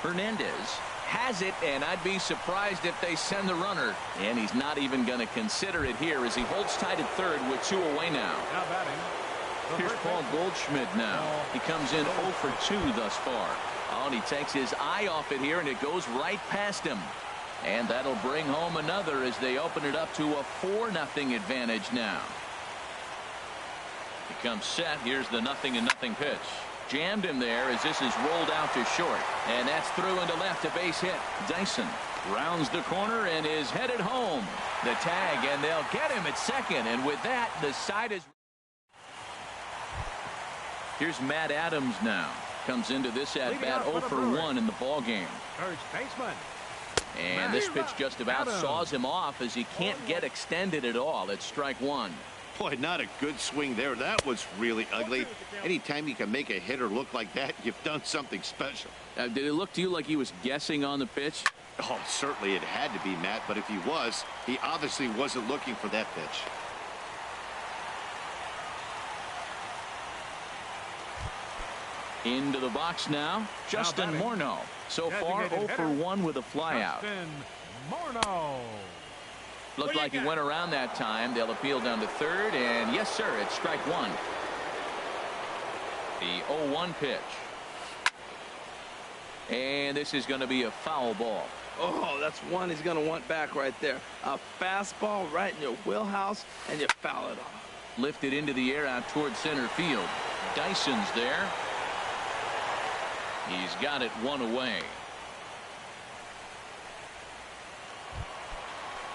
Hernandez has it, and I'd be surprised if they send the runner. And he's not even going to consider it here as he holds tight at third with 2 away now. Here's Paul Goldschmidt now. He comes in 0 for 2 thus far. Oh, and he takes his eye off it here, and it goes right past him. And that'll bring home another as they open it up to a 4-0 advantage now. He comes set. Here's the 0-0 pitch. Jammed him there as this is rolled out to short. And that's through into left, a base hit. Dyson rounds the corner and is headed home. The tag, and they'll get him at second. And with that, the side is... Here's Matt Adams now. Comes into this at-bat 0 for 1 in the ball game. First baseman. And this pitch just about saws him off as he can't get extended at all. It's strike 1. Boy, not a good swing there. That was really ugly. Anytime you can make a hitter look like that, you've done something special. Did it look to you like he was guessing on the pitch? Oh, certainly it had to be, Matt, but if he was, he obviously wasn't looking for that pitch. Into the box now, Justin Morneau. So far 0 for 1 with a flyout. Justin Morneau. Looked like he went around that time. They'll appeal down to third, and yes, sir, it's strike 1. The 0-1 pitch. And this is going to be a foul ball. Oh, that's one he's going to want back right there. A fastball right in your wheelhouse, and you foul it off. Lifted into the air out towards center field. Dyson's there. He's got it 1 away.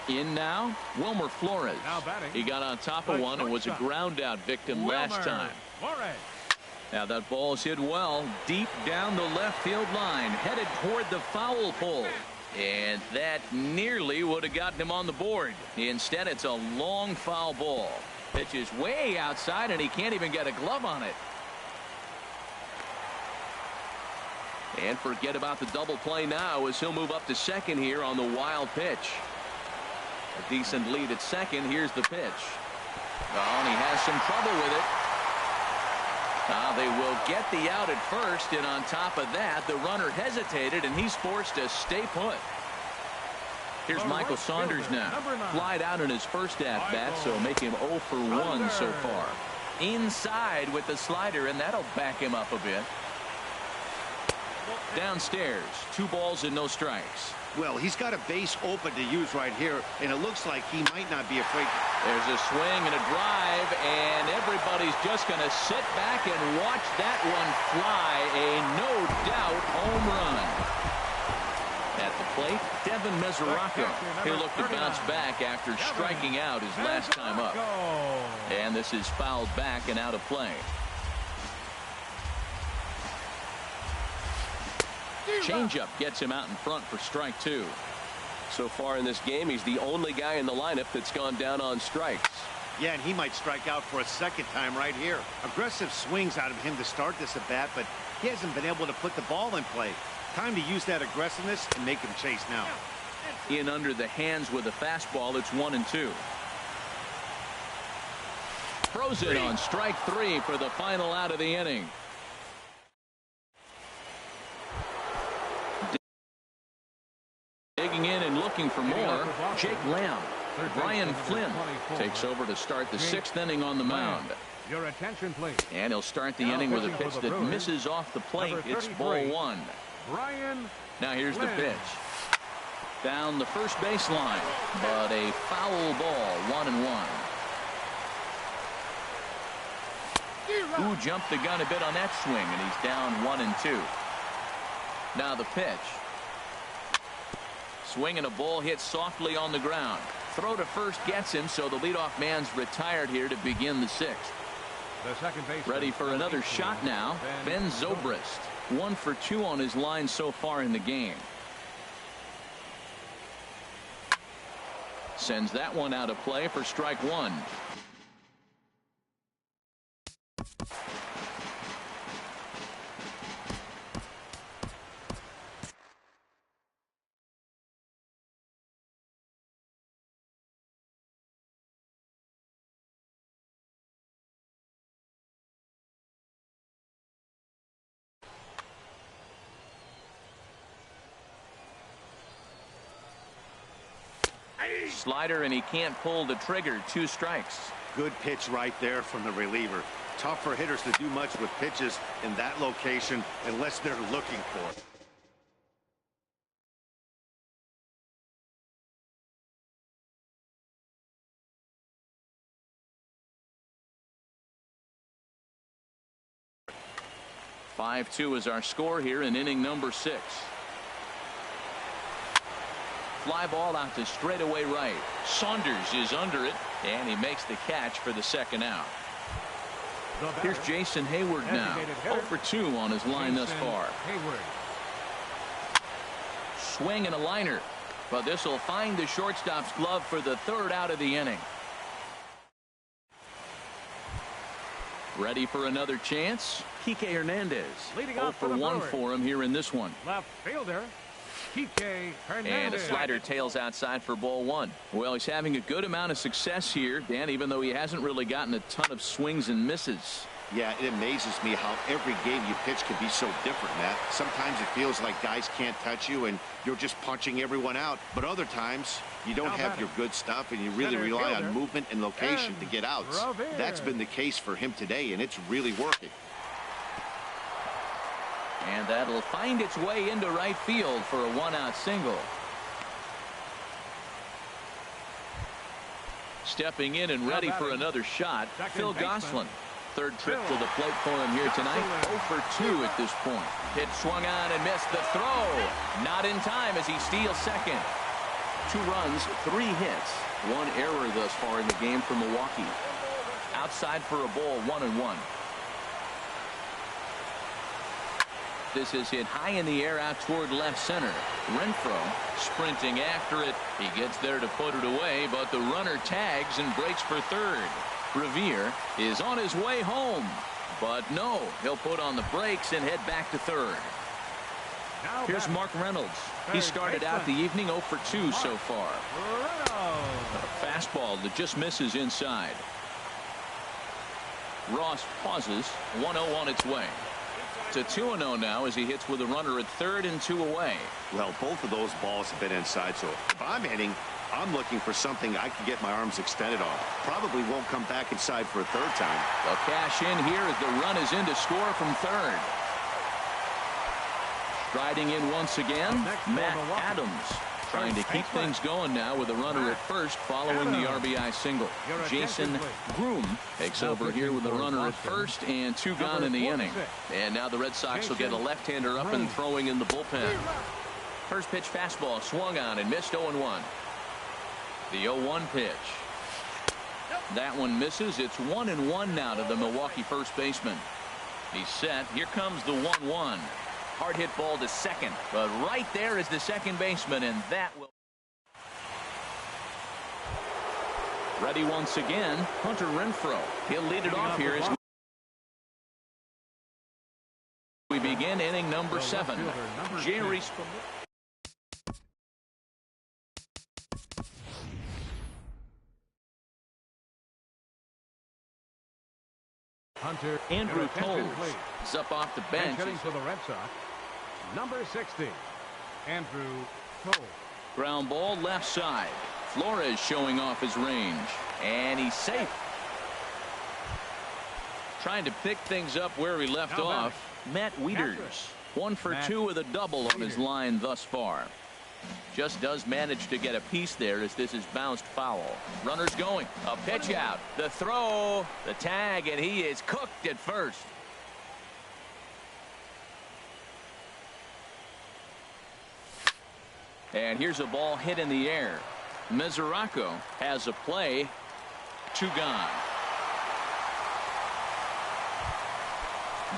In now, Wilmer Flores. He got on top of one and was a ground out victim last time. Now that ball's hit well deep down the left field line, headed toward the foul pole. And that nearly would have gotten him on the board. Instead, it's a long foul ball. Pitch is way outside, and he can't even get a glove on it. And forget about the double play now as he'll move up to second here on the wild pitch. A decent lead at second. Here's the pitch. Oh, and he has some trouble with it. They will get the out at first, and on top of that, the runner hesitated, and he's forced to stay put. Here's Michael Saunders now. Flied out in his first at-bat, so make him 0 for 1 so far. Inside with the slider, and that'll back him up a bit. Downstairs, 2 balls and no strikes. Well, he's got a base open to use right here, and it looks like he might not be afraid. There's a swing and a drive, and everybody's just going to sit back and watch that one fly. A no-doubt home run. At the plate, Devin Mesoraco. He'll look to bounce back after striking out his last time up. And this is fouled back and out of play. Changeup gets him out in front for strike 2. So far in this game, he's the only guy in the lineup that's gone down on strikes. Yeah, and he might strike out for a second time right here. Aggressive swings out of him to start this at bat, but he hasn't been able to put the ball in play. Time to use that aggressiveness and make him chase now. In under the hands with a fastball, it's 1-2. Throws it on strike 3 for the final out of the inning. Digging in and looking for more, Jake Lamb. Brian Flynn takes over to start the 6th inning on the mound. Your attention, please. And he'll start the inning with a pitch that misses off the plate. It's ball 1. Brian. Now here's the pitch. Down the first baseline, but a foul ball, 1-1. Who jumped the gun a bit on that swing, and he's down 1-2. Now the pitch. Swing and a ball hit softly on the ground. Throw to first gets him, so the leadoff man's retired here to begin the 6th. The second base. Ready for another shot now. Ben Zobrist. 1 for 2 on his line so far in the game. Sends that one out of play for strike 1. Slider, and he can't pull the trigger. 2 strikes. Good pitch right there from the reliever. Tough for hitters to do much with pitches in that location unless they're looking for it. (5-2) is our score here in inning number 6. Fly ball out to straightaway right. Saunders is under it, and he makes the catch for the second out. Here's Jason Hayward now. 0 for 2 on his line thus far. Swing and a liner, but this will find the shortstop's glove for the 3rd out of the inning. Ready for another chance? Kike Hernandez. 0 for 1 for him here in this one. Left fielder, Kike Hernandez. And a slider tails outside for ball 1. Well, he's having a good amount of success here, Dan, even though he hasn't really gotten a ton of swings and misses. Yeah, it amazes me how every game you pitch can be so different, Matt. Sometimes it feels like guys can't touch you and you're just punching everyone out. But other times you don't have your good stuff and you really rely on movement and location to get outs. That's been the case for him today, and it's really working. And that'll find its way into right field for a 1-out single. Stepping in and ready for another shot, Phil Gosselin. 3rd trip to the plate for him here tonight. 0 for 2 at this point. Pitch swung on and missed the throw. Not in time as he steals second. 2 runs, 3 hits, 1 error thus far in the game for Milwaukee. Outside for a ball, 1-1. This is hit high in the air out toward left center. Renfroe sprinting after it. He gets there to put it away, but the runner tags and breaks for 3rd. Revere is on his way home, but no, he'll put on the brakes and head back to 3rd. Here's Mark Reynolds. He started out the evening 0 for 2 so far. A fastball that just misses inside. Ross pauses. 1-0 on its way. To 2-0 now as he hits with a runner at 3rd and 2 away. Well, both of those balls have been inside, so if I'm hitting, I'm looking for something I can get my arms extended on. Probably won't come back inside for a 3rd time. They'll cash in here as the run is in to score from 3rd. Striding in once again, Matt Adams. Trying to keep things going now with a runner at 1st following the RBI single. Jason Groom takes over here with a runner at 1st and 2 gone in the inning. And now the Red Sox will get a left-hander up and throwing in the bullpen. First pitch fastball swung on and missed. 0-1. The 0-1 pitch. That one misses. It's 1-1 now to the Milwaukee first baseman. He's set. Here comes the 1-1. Hard hit ball to second, but right there is the second baseman, and that will. Ready once again, Hunter Renfroe. He'll lead it off here as we begin inning number 7. Jerry. Hunter Andrew Toles is up off the bench. Hitting for the Red Sox, number 60, Andrew Toles. Ground ball left side. Flores showing off his range, and he's safe. Trying to pick things up where he left off. Matt Wieters, 1 for 2 with a double on his line thus far. Just does manage to get a piece there as this is bounced foul. Runners going. A pitch out. The throw. The tag, and he is cooked at 1st. And here's a ball hit in the air. Mesoraco has a play. 2 gone.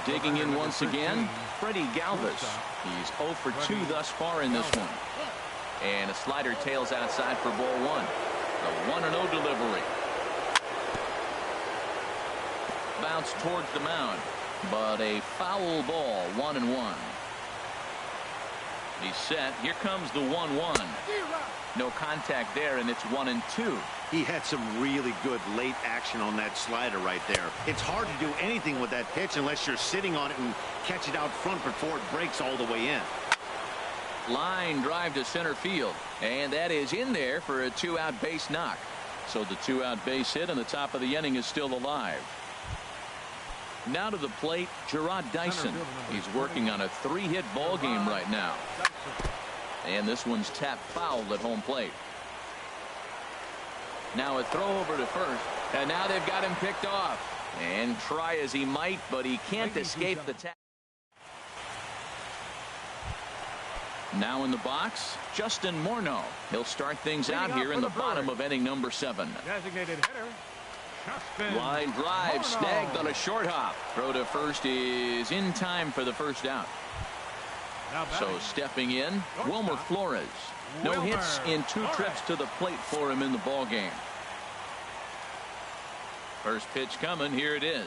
Digging in once again, Freddie Galvis. He's 0 for 2 thus far in this one. And a slider tails outside for ball 1. The 1-0 delivery. Bounce towards the mound, but a foul ball. 1-1. He's set. Here comes the 1-1. No contact there, and it's 1-2. He had some really good late action on that slider right there. It's hard to do anything with that pitch unless you're sitting on it and catch it out front before it breaks all the way in. Line drive to center field. And that is in there for a 2-out base knock. So the 2-out base hit in the top of the inning is still alive. Now to the plate, Gerard Dyson. He's working on a 3-hit ball game right now. And this one's tapped foul at home plate. Now a throw over to first. And now they've got him picked off. And try as he might, but he can't escape the tap. Now in the box, Justin Morneau. He'll start things out here in the bottom of inning number 7. Designated hitter. Line drive snagged on a short hop. Throw to first is in time for the first out. So stepping in, Wilmer Flores. No hits in 2 trips to the plate for him in the ball game. First pitch coming. Here it is.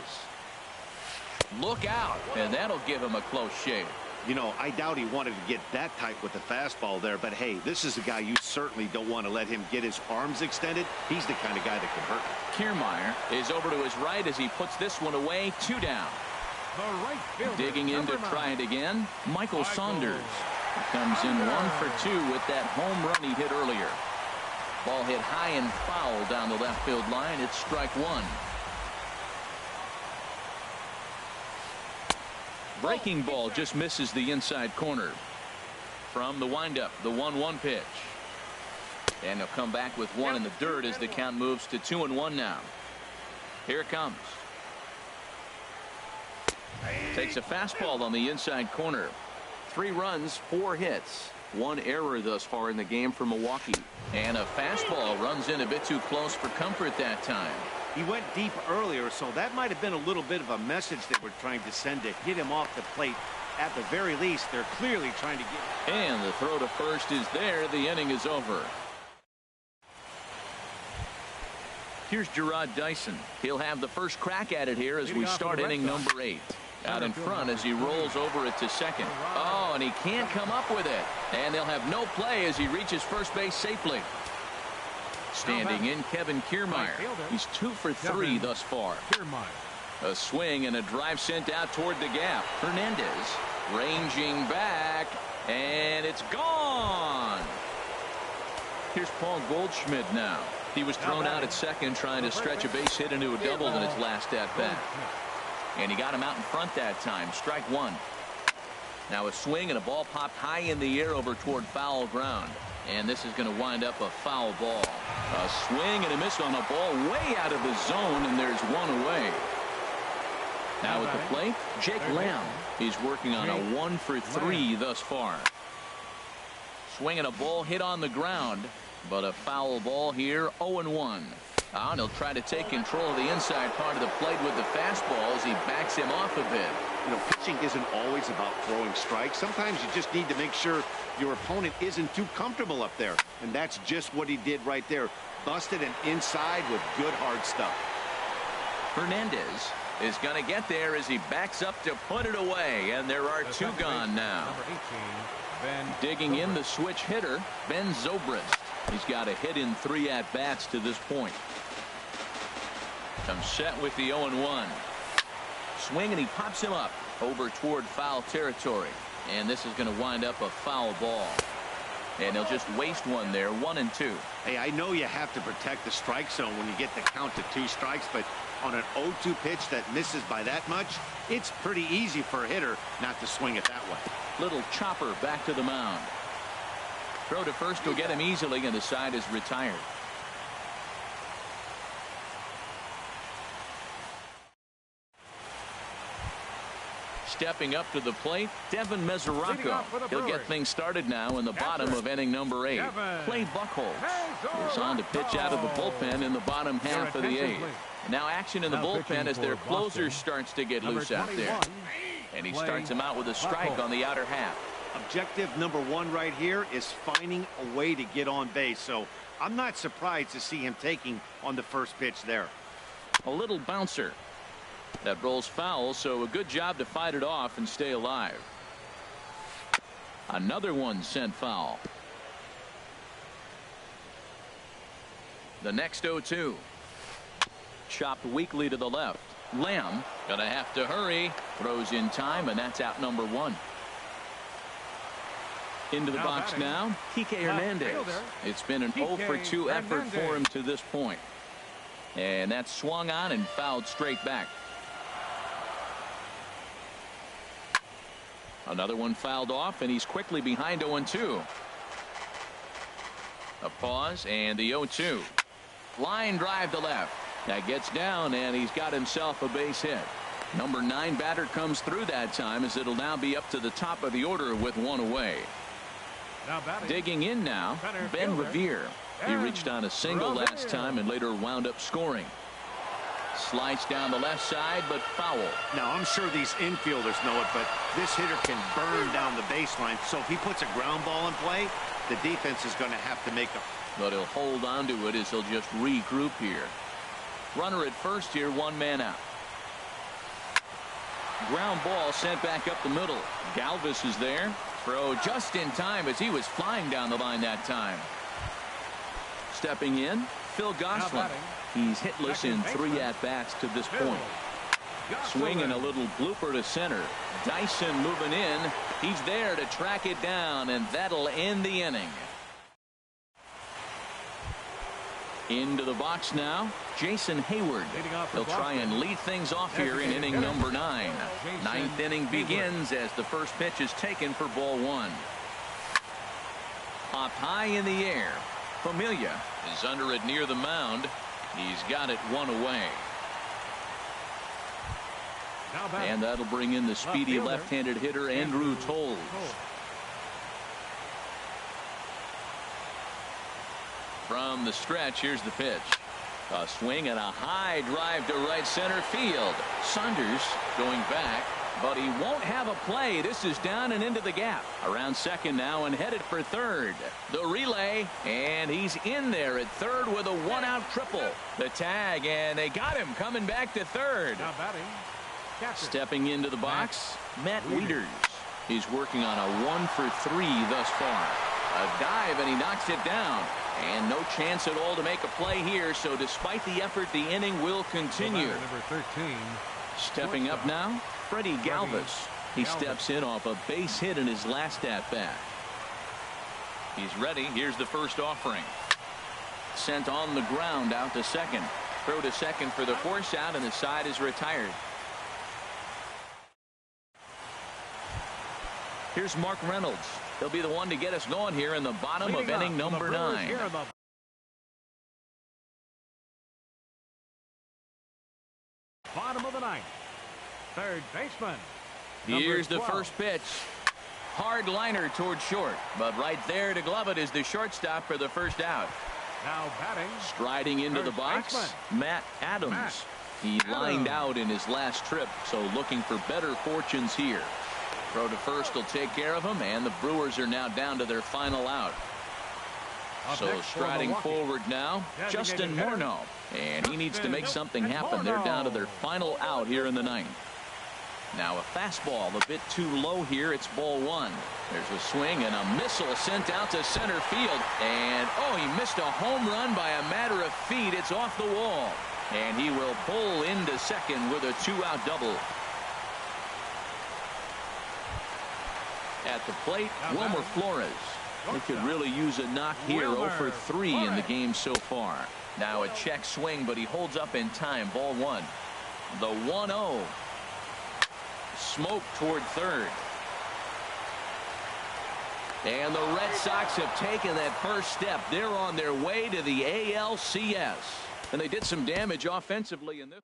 Look out, and that'll give him a close shave. You know, I doubt he wanted to get that tight with the fastball there, but hey, this is a guy you certainly don't want to let him get his arms extended. He's the kind of guy that can hurt. Kiermaier is over to his right as he puts this one away. 2 down. Digging in to try it again, Michael Saunders. He comes in 1 for 2 with that home run he hit earlier. Ball hit high and foul down the left field line. It's strike 1. Breaking ball just misses the inside corner. From the windup, the 1-1 pitch. And he'll come back with 1 in the dirt as the count moves to 2-1 now. Here it comes. Takes a fastball on the inside corner. 3 runs, 4 hits. 1 error thus far in the game for Milwaukee. And a fastball runs in a bit too close for comfort that time. He went deep earlier, so that might have been a little bit of a message they were trying to send to get him off the plate. At the very least, they're clearly trying to get. And the throw to first is there. The inning is over. Here's Gerard Dyson. He'll have the first crack at it here as we start inning number 8. Out in front as he rolls over it to second. Oh, and he can't come up with it. And they'll have no play as he reaches first base safely. Standing in, Kevin Kiermaier. He's 2 for 3 thus far. A swing and a drive sent out toward the gap. Hernandez ranging back, and it's gone. Here's Paul Goldschmidt now. He was thrown out at second trying to stretch a base hit into a double in its last at bat. And he got him out in front that time. Strike 1. Now a swing and a ball popped high in the air over toward foul ground. And this is going to wind up a foul ball. A swing and a miss on a ball way out of the zone, and there's 1 away. Now at the plate, Jake Lamb. He's working on a 1 for 3 thus far. Swinging a ball hit on the ground, but a foul ball here, 0-1. And he'll try to take control of the inside part of the plate with the fastball as he backs him off a bit. You know, pitching isn't always about throwing strikes. Sometimes you just need to make sure your opponent isn't too comfortable up there. And that's just what he did right there. Busted an inside with good hard stuff. Hernandez is going to get there as he backs up to put it away. And there are 2 gone now. Digging in the switch hitter, Ben Zobrist. He's got a hit in 3 at-bats to this point. Comes set with the 0-1. Swing, and he pops him up over toward foul territory. And this is going to wind up a foul ball. And he'll just waste 1 there, 1-2. Hey, I know you have to protect the strike zone when you get the count to 2 strikes, but on an 0-2 pitch that misses by that much, it's pretty easy for a hitter not to swing it that way. Little chopper back to the mound. Throw to first will get him easily, and the side is retired. Stepping up to the plate, Devin Mesoraco. He'll get things started now in the bottom of inning number 8. Clay Buchholz is on to pitch out of the bullpen in the bottom half of the 8th. Now action in the bullpen as their closer starts to get loose out there. And he starts him out with a strike on the outer half. Objective number 1 right here is finding a way to get on base. So I'm not surprised to see him taking on the first pitch there. A little bouncer. That rolls foul, so a good job to fight it off and stay alive. Another one sent foul. The next 0-2. Chopped weakly to the left. Lamb gonna have to hurry. Throws in time, and that's out number 1. Into the box now, Kike Hernandez. It's been an 0 for 2 effort for him to this point. And that's swung on and fouled straight back. Another one fouled off, and he's quickly behind 0-2. A pause, and the 0-2. Line drive to left. That gets down, and he's got himself a base hit. Number 9 batter comes through that time, as it'll now be up to the top of the order with one away. Digging in now, Ben Revere. He reached on a single last time and later wound up scoring. Sliced down the left side, but foul. Now, I'm sure these infielders know it, but this hitter can burn down the baseline. So if he puts a ground ball in play, the defense is going to have to make a... But he'll hold on to it as he'll just regroup here. Runner at first here, one man out. Ground ball sent back up the middle. Galvis is there. Throw just in time as he was flying down the line that time. Stepping in, Phil Gosselin. He's hitless in 3 at-bats to this point. Swing and a little blooper to center. Dyson moving in. He's there to track it down, and that'll end the inning. Into the box now, Jason Hayward. He'll try and lead things off here in inning number 9. 9th inning begins as the first pitch is taken for ball 1. Popped high in the air. Familia is under it near the mound. He's got it one away. And that'll bring in the speedy left-handed hitter Andrew Toles. From the stretch, here's the pitch. A swing and a high drive to right center field. Saunders going back, but he won't have a play. This is down and into the gap. Around second now and headed for third. The relay, and he's in there at third with a one-out triple. The tag, and they got him coming back to third. Stepping into the box, Matt Wieters. He's working on a 1 for 3 thus far. A dive, and he knocks it down. And no chance at all to make a play here, so despite the effort, the inning will continue. Number 13. Stepping up now, Freddie Galvis. He steps in off a base hit in his last at-bat. He's ready. Here's the first offering. Sent on the ground out to second. Throw to second for the force out, and the side is retired. Here's Mark Reynolds. He'll be the one to get us going here in the bottom of inning number 9. Bottom of the 9th. Third baseman. Here's the first pitch. Hard liner toward short, but right there to glove it is the shortstop for the first out. Now batting. Striding into the box, Matt Adams. He lined out in his last trip, so looking for better fortunes here. Throw to first will take care of him, and the Brewers are now down to their final out. So striding forward now, Justin Morneau, and he needs to make something happen. They're down to their final out here in the 9th. Now a fastball a bit too low here. It's ball 1. There's a swing and a missile sent out to center field, and oh, he missed a home run by a matter of feet. It's off the wall, and he will pull into second with a 2-out double. At the plate, Wilmer Flores. They could really use a knock here. 0 for 3 in the game so far. Now a check swing, but he holds up in time. Ball 1. The 1-0. Smoke toward third. And the Red Sox have taken that first step. They're on their way to the ALCS. And they did some damage offensively in this.